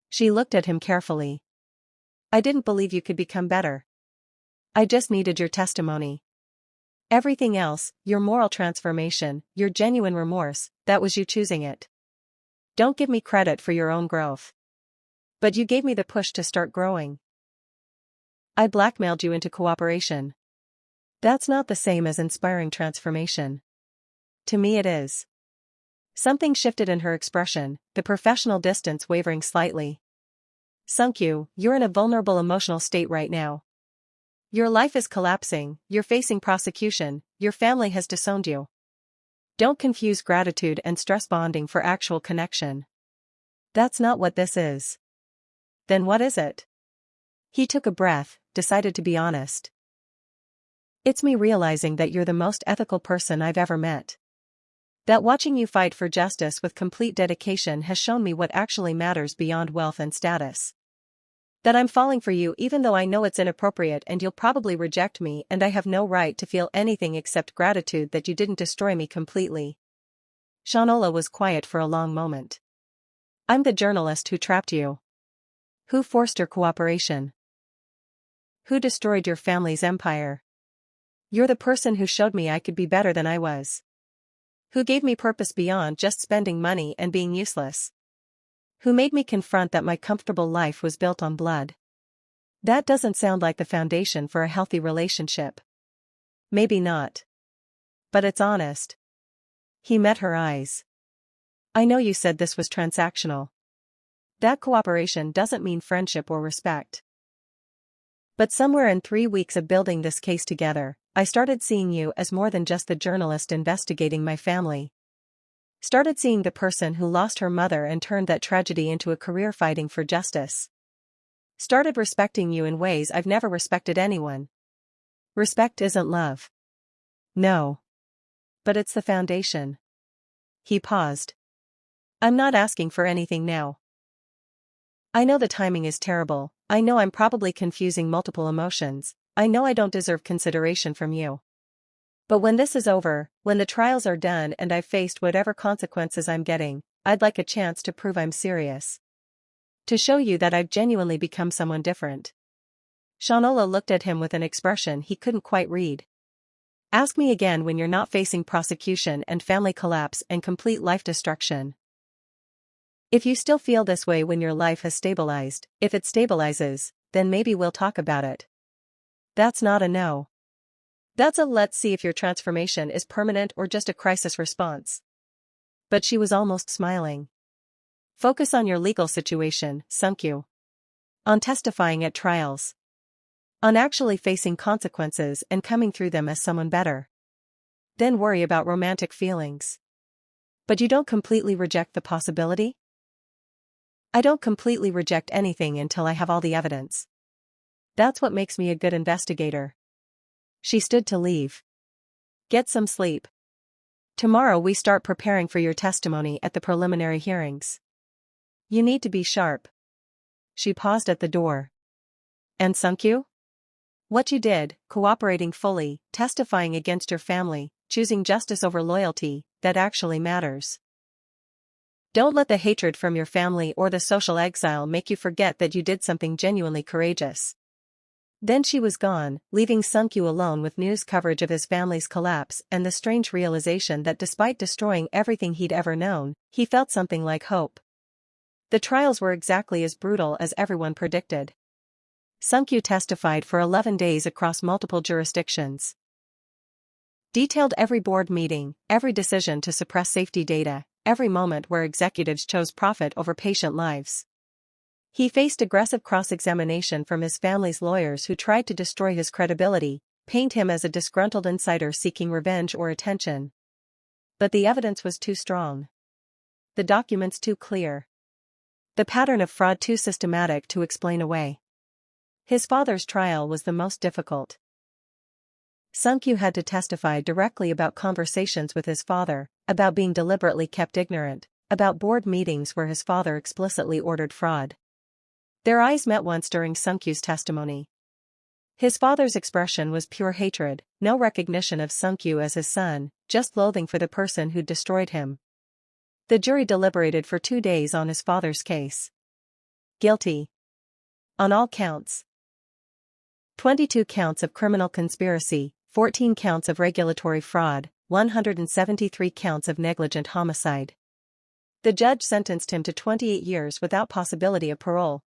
She looked at him carefully. "I didn't believe you could become better. I just needed your testimony. Everything else, your moral transformation, your genuine remorse, that was you choosing it. Don't give me credit for your own growth. But you gave me the push to start growing. I blackmailed you into cooperation. That's not the same as inspiring transformation. To me it is. Something shifted in her expression, the professional distance wavering slightly. Sunkyu, you're in a vulnerable emotional state right now. Your life is collapsing, you're facing prosecution, your family has disowned you. Don't confuse gratitude and stress bonding for actual connection. That's not what this is. Then what is it? He took a breath, decided to be honest. It's me realizing that you're the most ethical person I've ever met. That watching you fight for justice with complete dedication has shown me what actually matters beyond wealth and status. That I'm falling for you even though I know it's inappropriate and you'll probably reject me and I have no right to feel anything except gratitude that you didn't destroy me completely. Shanola was quiet for a long moment. I'm the journalist who trapped you. Who forced your cooperation? Who destroyed your family's empire? You're the person who showed me I could be better than I was. Who gave me purpose beyond just spending money and being useless. Who made me confront that my comfortable life was built on blood. That doesn't sound like the foundation for a healthy relationship. Maybe not. But it's honest. He met her eyes. I know you said this was transactional. That cooperation doesn't mean friendship or respect. But somewhere in 3 weeks of building this case together, I started seeing you as more than just the journalist investigating my family. Started seeing the person who lost her mother and turned that tragedy into a career fighting for justice. Started respecting you in ways I've never respected anyone. Respect isn't love. No. But it's the foundation. He paused. I'm not asking for anything now. I know the timing is terrible, I know I'm probably confusing multiple emotions, I know I don't deserve consideration from you. But when this is over, when the trials are done and I've faced whatever consequences I'm getting, I'd like a chance to prove I'm serious. To show you that I've genuinely become someone different. Shanola looked at him with an expression he couldn't quite read. Ask me again when you're not facing prosecution and family collapse and complete life destruction. If you still feel this way when your life has stabilized, if it stabilizes, then maybe we'll talk about it. That's not a no. That's a let's see if your transformation is permanent or just a crisis response. But she was almost smiling. Focus on your legal situation, Sunkyu. On testifying at trials. On actually facing consequences and coming through them as someone better. Then worry about romantic feelings. But you don't completely reject the possibility? I don't completely reject anything until I have all the evidence. That's what makes me a good investigator. She stood to leave. Get some sleep. Tomorrow we start preparing for your testimony at the preliminary hearings. You need to be sharp. She paused at the door. And Sunkyu? What you did, cooperating fully, testifying against your family, choosing justice over loyalty, that actually matters. Don't let the hatred from your family or the social exile make you forget that you did something genuinely courageous. Then she was gone, leaving Sunkyu alone with news coverage of his family's collapse and the strange realization that despite destroying everything he'd ever known, he felt something like hope. The trials were exactly as brutal as everyone predicted. Sunkyu testified for 11 days across multiple jurisdictions. Detailed every board meeting, every decision to suppress safety data, every moment where executives chose profit over patient lives. He faced aggressive cross-examination from his family's lawyers who tried to destroy his credibility, paint him as a disgruntled insider seeking revenge or attention. But the evidence was too strong. The documents too clear. The pattern of fraud too systematic to explain away. His father's trial was the most difficult. Sunkyu had to testify directly about conversations with his father, about being deliberately kept ignorant, about board meetings where his father explicitly ordered fraud. Their eyes met once during Sunkyu's testimony. His father's expression was pure hatred, no recognition of Sunkyu as his son, just loathing for the person who'd destroyed him. The jury deliberated for 2 days on his father's case. Guilty. On all counts. 22 counts of criminal conspiracy, 14 counts of regulatory fraud, 173 counts of negligent homicide. The judge sentenced him to 28 years without possibility of parole.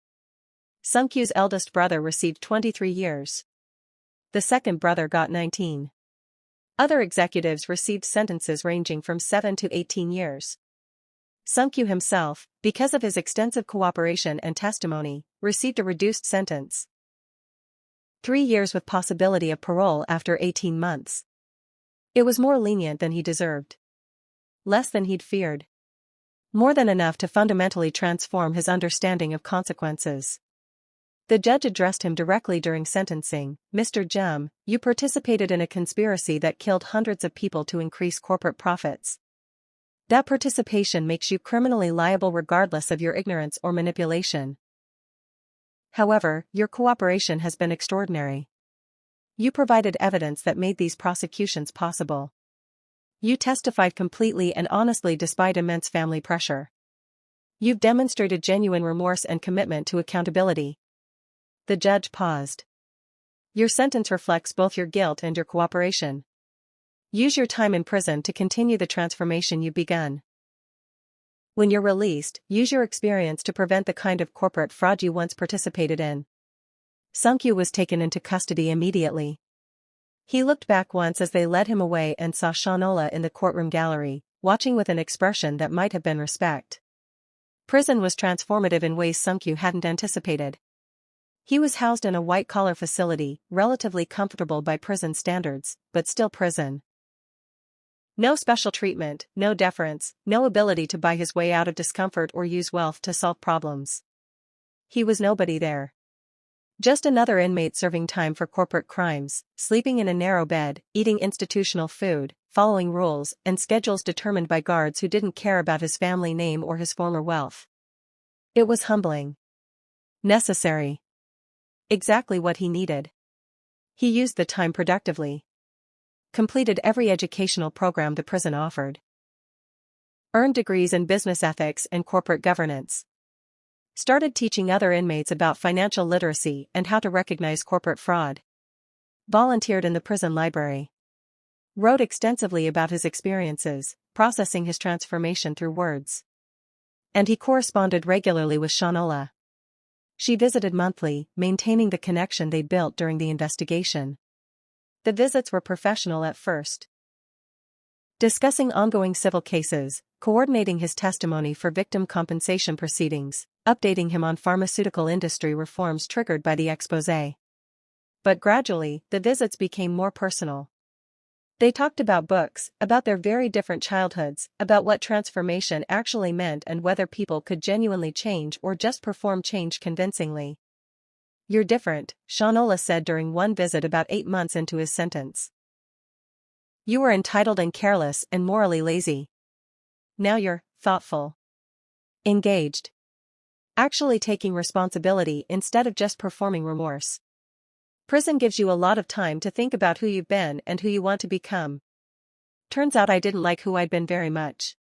Sunkyu's eldest brother received 23 years. The second brother got 19. Other executives received sentences ranging from 7 to 18 years. Sung-kyu himself, because of his extensive cooperation and testimony, received a reduced sentence. 3 years with possibility of parole after 18 months. It was more lenient than he deserved. Less than he'd feared. More than enough to fundamentally transform his understanding of consequences. The judge addressed him directly during sentencing. "Mr. Jum, you participated in a conspiracy that killed hundreds of people to increase corporate profits. That participation makes you criminally liable regardless of your ignorance or manipulation. However, your cooperation has been extraordinary. You provided evidence that made these prosecutions possible. You testified completely and honestly despite immense family pressure. You've demonstrated genuine remorse and commitment to accountability." The judge paused. "Your sentence reflects both your guilt and your cooperation. Use your time in prison to continue the transformation you've begun. When you're released, use your experience to prevent the kind of corporate fraud you once participated in." Sung-kyu was taken into custody immediately. He looked back once as they led him away and saw Shanola in the courtroom gallery, watching with an expression that might have been respect. Prison was transformative in ways Sung-kyu hadn't anticipated. He was housed in a white-collar facility, relatively comfortable by prison standards, but still prison. No special treatment, no deference, no ability to buy his way out of discomfort or use wealth to solve problems. He was nobody there. Just another inmate serving time for corporate crimes, sleeping in a narrow bed, eating institutional food, following rules and schedules determined by guards who didn't care about his family name or his former wealth. It was humbling. Necessary. Exactly what he needed. He used the time productively. Completed every educational program the prison offered. Earned degrees in business ethics and corporate governance. Started teaching other inmates about financial literacy and how to recognize corporate fraud. Volunteered in the prison library. Wrote extensively about his experiences, processing his transformation through words. And he corresponded regularly with Shanola. She visited monthly, maintaining the connection they built during the investigation. The visits were professional at first. Discussing ongoing civil cases, coordinating his testimony for victim compensation proceedings, updating him on pharmaceutical industry reforms triggered by the exposé. But gradually, the visits became more personal. They talked about books, about their very different childhoods, about what transformation actually meant and whether people could genuinely change or just perform change convincingly. "You're different," Shanola said during one visit about 8 months into his sentence. "You were entitled and careless and morally lazy. Now you're thoughtful. Engaged. Actually taking responsibility instead of just performing remorse. Prison gives you a lot of time to think about who you've been and who you want to become. Turns out I didn't like who I'd been very much.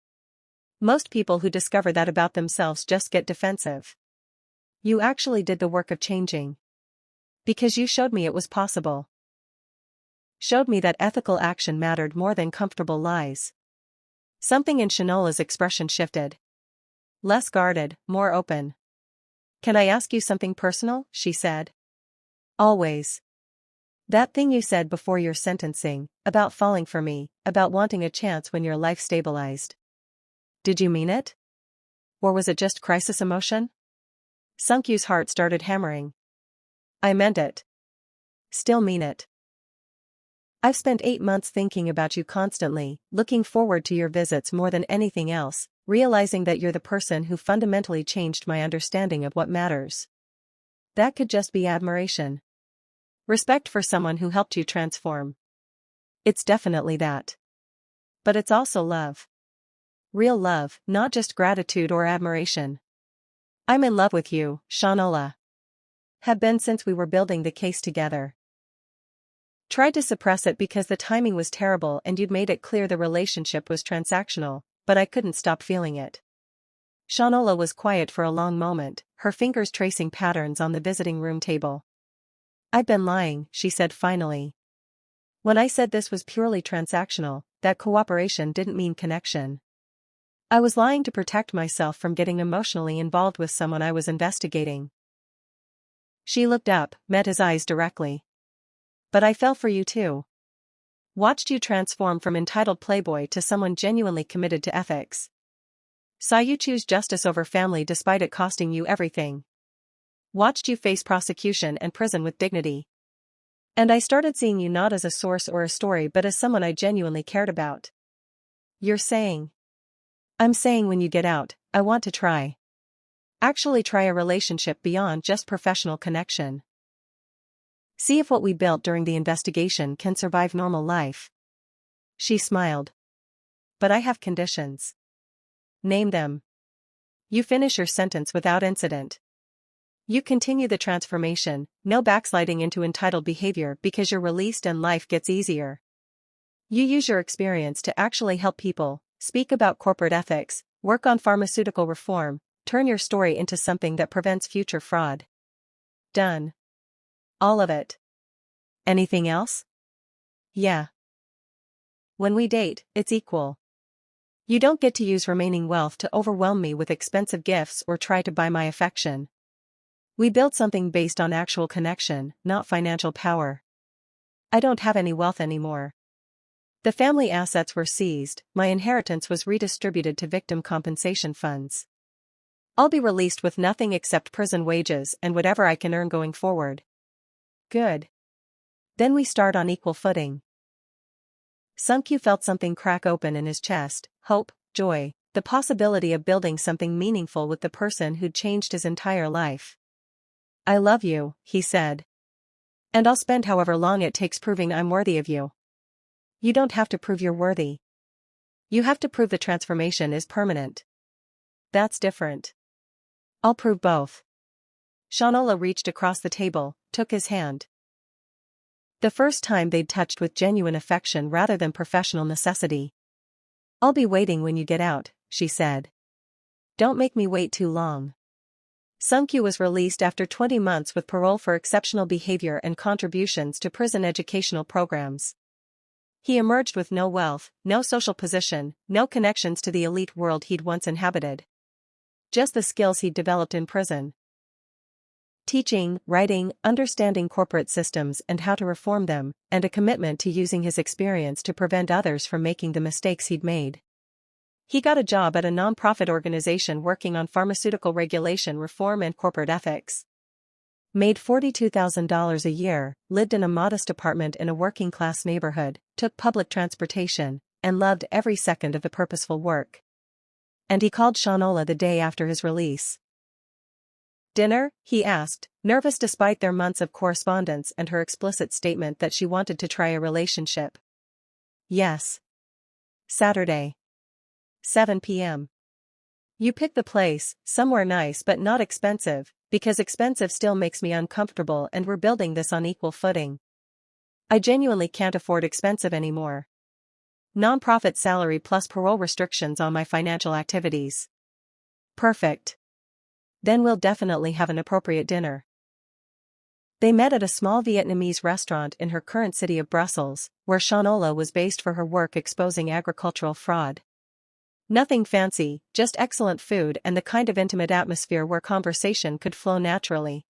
Most people who discover that about themselves just get defensive. You actually did the work of changing. Because you showed me it was possible. Showed me that ethical action mattered more than comfortable lies." Something in Shanola's expression shifted. Less guarded, more open. "Can I ask you something personal?" she said. "Always. That thing you said before your sentencing, about falling for me, about wanting a chance when your life stabilized. Did you mean it? Or was it just crisis emotion?" Sung-kyu's heart started hammering. "I meant it. Still mean it. I've spent 8 months thinking about you constantly, looking forward to your visits more than anything else, realizing that you're the person who fundamentally changed my understanding of what matters. That could just be admiration. Respect for someone who helped you transform. It's definitely that. But it's also love. Real love, not just gratitude or admiration. I'm in love with you, Shanola. Have been since we were building the case together. Tried to suppress it because the timing was terrible and you'd made it clear the relationship was transactional, but I couldn't stop feeling it." Shanola was quiet for a long moment, her fingers tracing patterns on the visiting room table. "I've been lying," she said finally. "When I said this was purely transactional, that cooperation didn't mean connection. I was lying to protect myself from getting emotionally involved with someone I was investigating." She looked up, met his eyes directly. But I fell for you too. Watched you transform from entitled playboy to someone genuinely committed to ethics. Saw you choose justice over family despite it costing you everything. Watched you face prosecution and prison with dignity. And I started seeing you not as a source or a story but as someone I genuinely cared about. You're saying? I'm saying when you get out, I want to try. Actually try a relationship beyond just professional connection. See if what we built during the investigation can survive normal life. She smiled. But I have conditions. Name them. You finish your sentence without incident. You continue the transformation, no backsliding into entitled behavior because you're released and life gets easier. You use your experience to actually help people, speak about corporate ethics, work on pharmaceutical reform, turn your story into something that prevents future fraud. Done. All of it. Anything else? Yeah. When we date, it's equal. You don't get to use remaining wealth to overwhelm me with expensive gifts or try to buy my affection. We build something based on actual connection, not financial power. I don't have any wealth anymore. The family assets were seized, my inheritance was redistributed to victim compensation funds. I'll be released with nothing except prison wages and whatever I can earn going forward. Good. Then we start on equal footing. Sunkyu felt something crack open in his chest, hope, joy, the possibility of building something meaningful with the person who'd changed his entire life. I love you, he said. And I'll spend however long it takes proving I'm worthy of you. You don't have to prove you're worthy. You have to prove the transformation is permanent. That's different. I'll prove both. Shanola reached across the table, took his hand. The first time they'd touched with genuine affection rather than professional necessity. I'll be waiting when you get out, she said. Don't make me wait too long. Sunkyu was released after 20 months with parole for exceptional behavior and contributions to prison educational programs. He emerged with no wealth, no social position, no connections to the elite world he'd once inhabited. Just the skills he'd developed in prison. Teaching, writing, understanding corporate systems and how to reform them, and a commitment to using his experience to prevent others from making the mistakes he'd made. He got a job at a non-profit organization working on pharmaceutical regulation reform and corporate ethics. Made $42,000 a year, lived in a modest apartment in a working-class neighborhood, took public transportation, and loved every second of the purposeful work. And he called Shanola the day after his release. Dinner? He asked, nervous despite their months of correspondence and her explicit statement that she wanted to try a relationship. Yes. Saturday. 7 p.m. You pick the place, somewhere nice but not expensive, because expensive still makes me uncomfortable and we're building this on equal footing. I genuinely can't afford expensive anymore. Non-profit salary plus parole restrictions on my financial activities. Perfect. Then we'll definitely have an appropriate dinner. They met at a small Vietnamese restaurant in her current city of Brussels, where Shanola was based for her work exposing agricultural fraud. Nothing fancy, just excellent food and the kind of intimate atmosphere where conversation could flow naturally.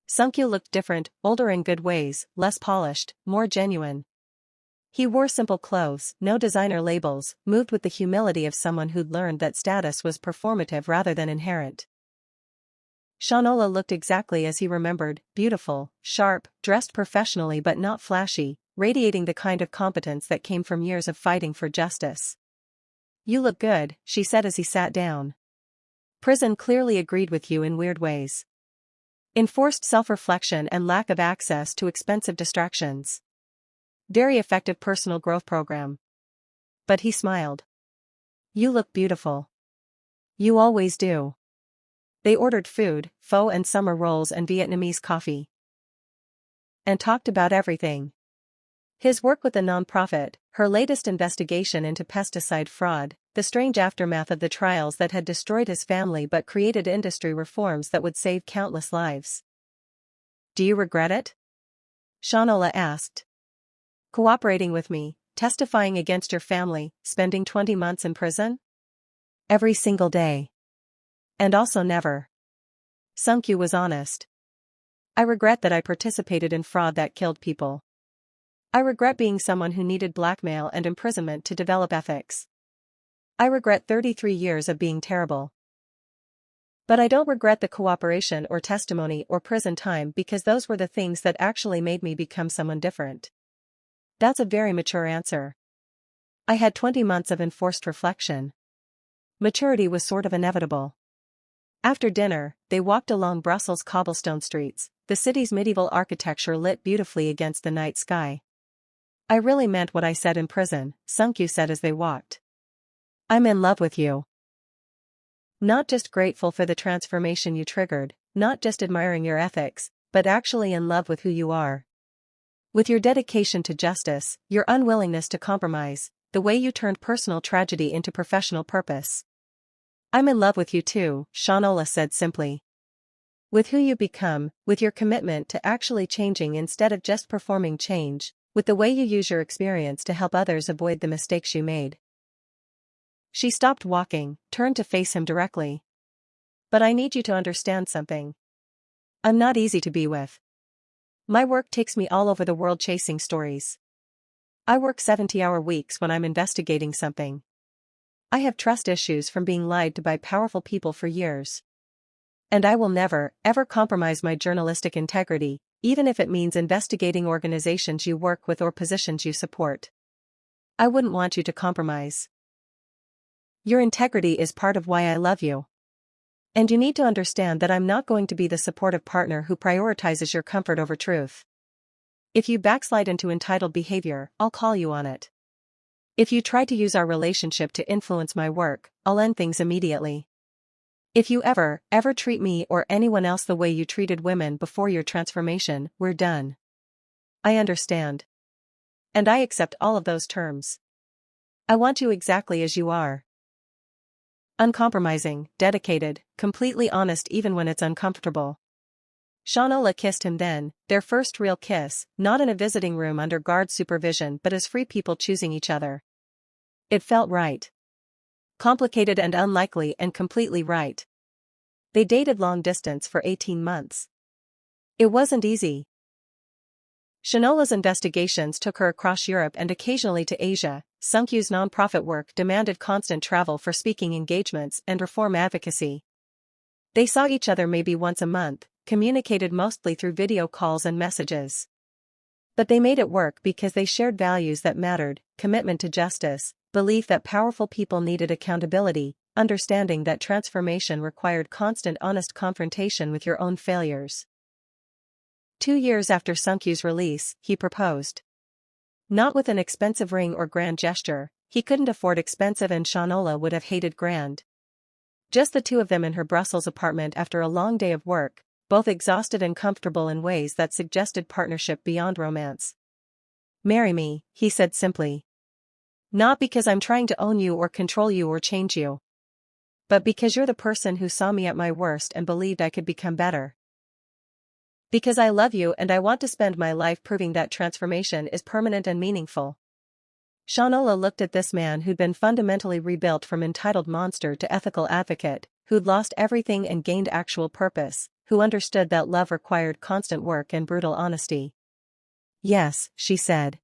Sunkyu looked different, older in good ways, less polished, more genuine. He wore simple clothes, no designer labels, moved with the humility of someone who'd learned that status was performative rather than inherent. Shanola looked exactly as he remembered, beautiful, sharp, dressed professionally but not flashy, radiating the kind of competence that came from years of fighting for justice. You look good, she said as he sat down. Prison clearly agreed with you in weird ways. Enforced self-reflection and lack of access to expensive distractions. Very effective personal growth program. But he smiled. You look beautiful. You always do. They ordered food, pho and summer rolls and Vietnamese coffee. And talked about everything. His work with the nonprofit, her latest investigation into pesticide fraud, the strange aftermath of the trials that had destroyed his family but created industry reforms that would save countless lives. Do you regret it? Shanola asked. Cooperating with me, testifying against your family, spending 20 months in prison? Every single day. And also never. Sunkyu was honest. I regret that I participated in fraud that killed people. I regret being someone who needed blackmail and imprisonment to develop ethics. I regret 33 years of being terrible. But I don't regret the cooperation or testimony or prison time because those were the things that actually made me become someone different. That's a very mature answer. I had 20 months of enforced reflection. Maturity was sort of inevitable. After dinner, they walked along Brussels' cobblestone streets, the city's medieval architecture lit beautifully against the night sky. I really meant what I said in prison, Sunkyu said as they walked. I'm in love with you. Not just grateful for the transformation you triggered, not just admiring your ethics, but actually in love with who you are. With your dedication to justice, your unwillingness to compromise, the way you turned personal tragedy into professional purpose. I'm in love with you too, Shanola said simply. With who you become, with your commitment to actually changing instead of just performing change, with the way you use your experience to help others avoid the mistakes you made. She stopped walking, turned to face him directly. But I need you to understand something. I'm not easy to be with. My work takes me all over the world chasing stories. I work 70-hour weeks when I'm investigating something. I have trust issues from being lied to by powerful people for years. And I will never, ever compromise my journalistic integrity, even if it means investigating organizations you work with or positions you support. I wouldn't want you to compromise. Your integrity is part of why I love you. And you need to understand that I'm not going to be the supportive partner who prioritizes your comfort over truth. If you backslide into entitled behavior, I'll call you on it. If you try to use our relationship to influence my work, I'll end things immediately. If you ever treat me or anyone else the way you treated women before your transformation, we're done. I understand. And I accept all of those terms. I want you exactly as you are. Uncompromising, dedicated, completely honest even when it's uncomfortable. Shanola kissed him then, their first real kiss, not in a visiting room under guard supervision but as free people choosing each other. It felt right. Complicated and unlikely and completely right. They dated long distance for 18 months. It wasn't easy. Shanola's investigations took her across Europe and occasionally to Asia. Sunkyu's nonprofit work demanded constant travel for speaking engagements and reform advocacy. They saw each other maybe once a month, communicated mostly through video calls and messages. But they made it work because they shared values that mattered: commitment to justice, belief that powerful people needed accountability, understanding that transformation required constant honest confrontation with your own failures. 2 years after Sunkyu's release, he proposed. Not with an expensive ring or grand gesture, he couldn't afford expensive and Shanola would have hated grand. Just the two of them in her Brussels apartment after a long day of work, both exhausted and comfortable in ways that suggested partnership beyond romance. Marry me, he said simply. Not because I'm trying to own you or control you or change you. But because you're the person who saw me at my worst and believed I could become better. Because I love you and I want to spend my life proving that transformation is permanent and meaningful. Shanola looked at this man who'd been fundamentally rebuilt from entitled monster to ethical advocate, who'd lost everything and gained actual purpose, who understood that love required constant work and brutal honesty. Yes, she said.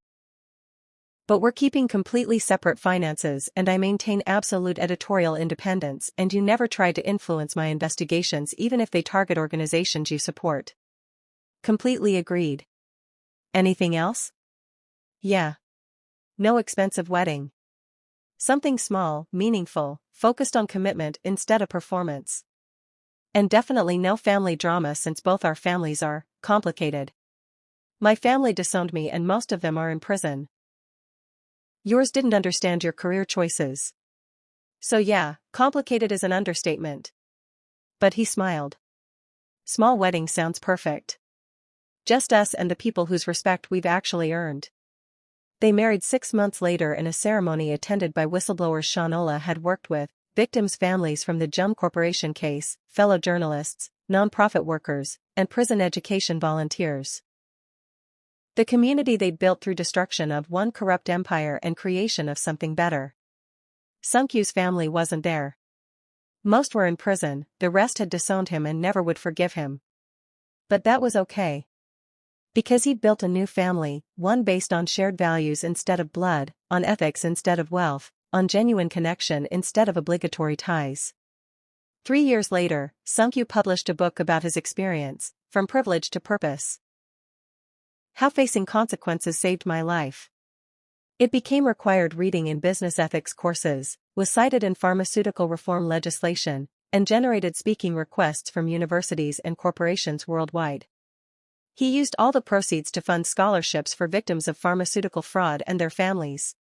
But we're keeping completely separate finances and I maintain absolute editorial independence and you never try to influence my investigations even if they target organizations you support. Completely agreed. Anything else? Yeah. No expensive wedding. Something small, meaningful, focused on commitment instead of performance. And definitely no family drama since both our families are complicated. My family disowned me and most of them are in prison. Yours didn't understand your career choices. So yeah, complicated is an understatement. But he smiled. Small wedding sounds perfect. Just us and the people whose respect we've actually earned. They married 6 months later in a ceremony attended by whistleblowers Shanola had worked with, victims' families from the Jum Corporation case, fellow journalists, nonprofit workers, and prison education volunteers. The community they'd built through destruction of one corrupt empire and creation of something better. Sunkyu's family wasn't there. Most were in prison, the rest had disowned him and never would forgive him. But that was okay. Because he'd built a new family, one based on shared values instead of blood, on ethics instead of wealth, on genuine connection instead of obligatory ties. 3 years later, Sungkyu published a book about his experience, From Privilege to Purpose. How Facing Consequences Saved My Life. It became required reading in business ethics courses, was cited in pharmaceutical reform legislation, and generated speaking requests from universities and corporations worldwide. He used all the proceeds to fund scholarships for victims of pharmaceutical fraud and their families.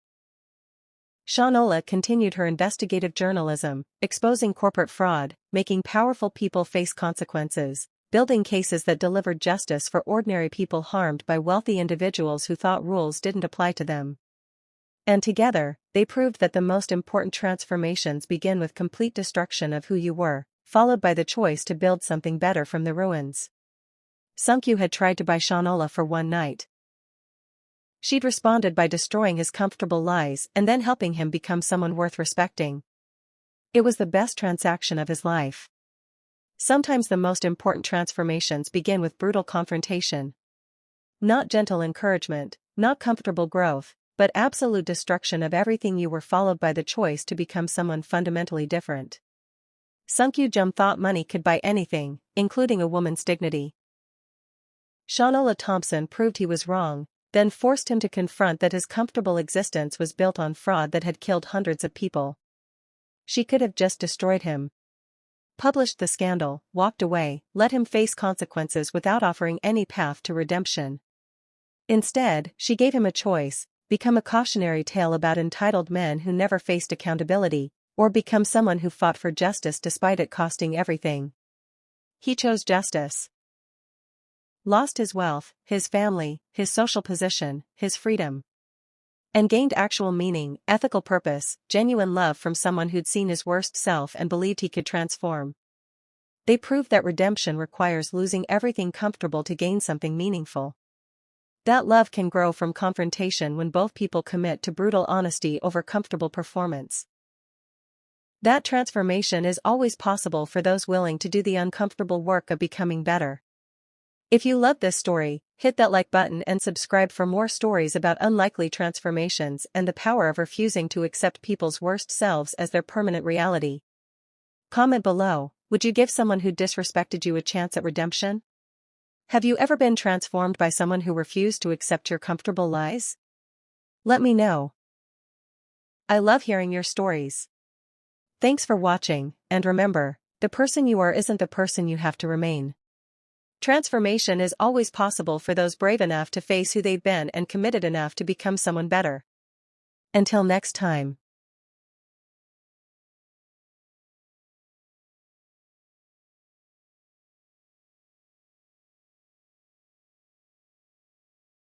Shanola continued her investigative journalism, exposing corporate fraud, making powerful people face consequences, building cases that delivered justice for ordinary people harmed by wealthy individuals who thought rules didn't apply to them. And together, they proved that the most important transformations begin with complete destruction of who you were, followed by the choice to build something better from the ruins. Sungkyu had tried to buy Shanola for one night. She'd responded by destroying his comfortable lies and then helping him become someone worth respecting. It was the best transaction of his life. Sometimes the most important transformations begin with brutal confrontation. Not gentle encouragement, not comfortable growth, but absolute destruction of everything you were, followed by the choice to become someone fundamentally different. Sungkyu Jum thought money could buy anything, including a woman's dignity. Shanola Thompson proved he was wrong, then forced him to confront that his comfortable existence was built on fraud that had killed hundreds of people. She could have just destroyed him. Published the scandal, walked away, let him face consequences without offering any path to redemption. Instead, she gave him a choice: become a cautionary tale about entitled men who never faced accountability, or become someone who fought for justice despite it costing everything. He chose justice. Lost his wealth, his family, his social position, his freedom. And gained actual meaning, ethical purpose, genuine love from someone who'd seen his worst self and believed he could transform. They proved that redemption requires losing everything comfortable to gain something meaningful. That love can grow from confrontation when both people commit to brutal honesty over comfortable performance. That transformation is always possible for those willing to do the uncomfortable work of becoming better. If you love this story, hit that like button and subscribe for more stories about unlikely transformations and the power of refusing to accept people's worst selves as their permanent reality. Comment below, would you give someone who disrespected you a chance at redemption? Have you ever been transformed by someone who refused to accept your comfortable lies? Let me know. I love hearing your stories. Thanks for watching, and remember, the person you are isn't the person you have to remain. Transformation is always possible for those brave enough to face who they've been and committed enough to become someone better. Until next time.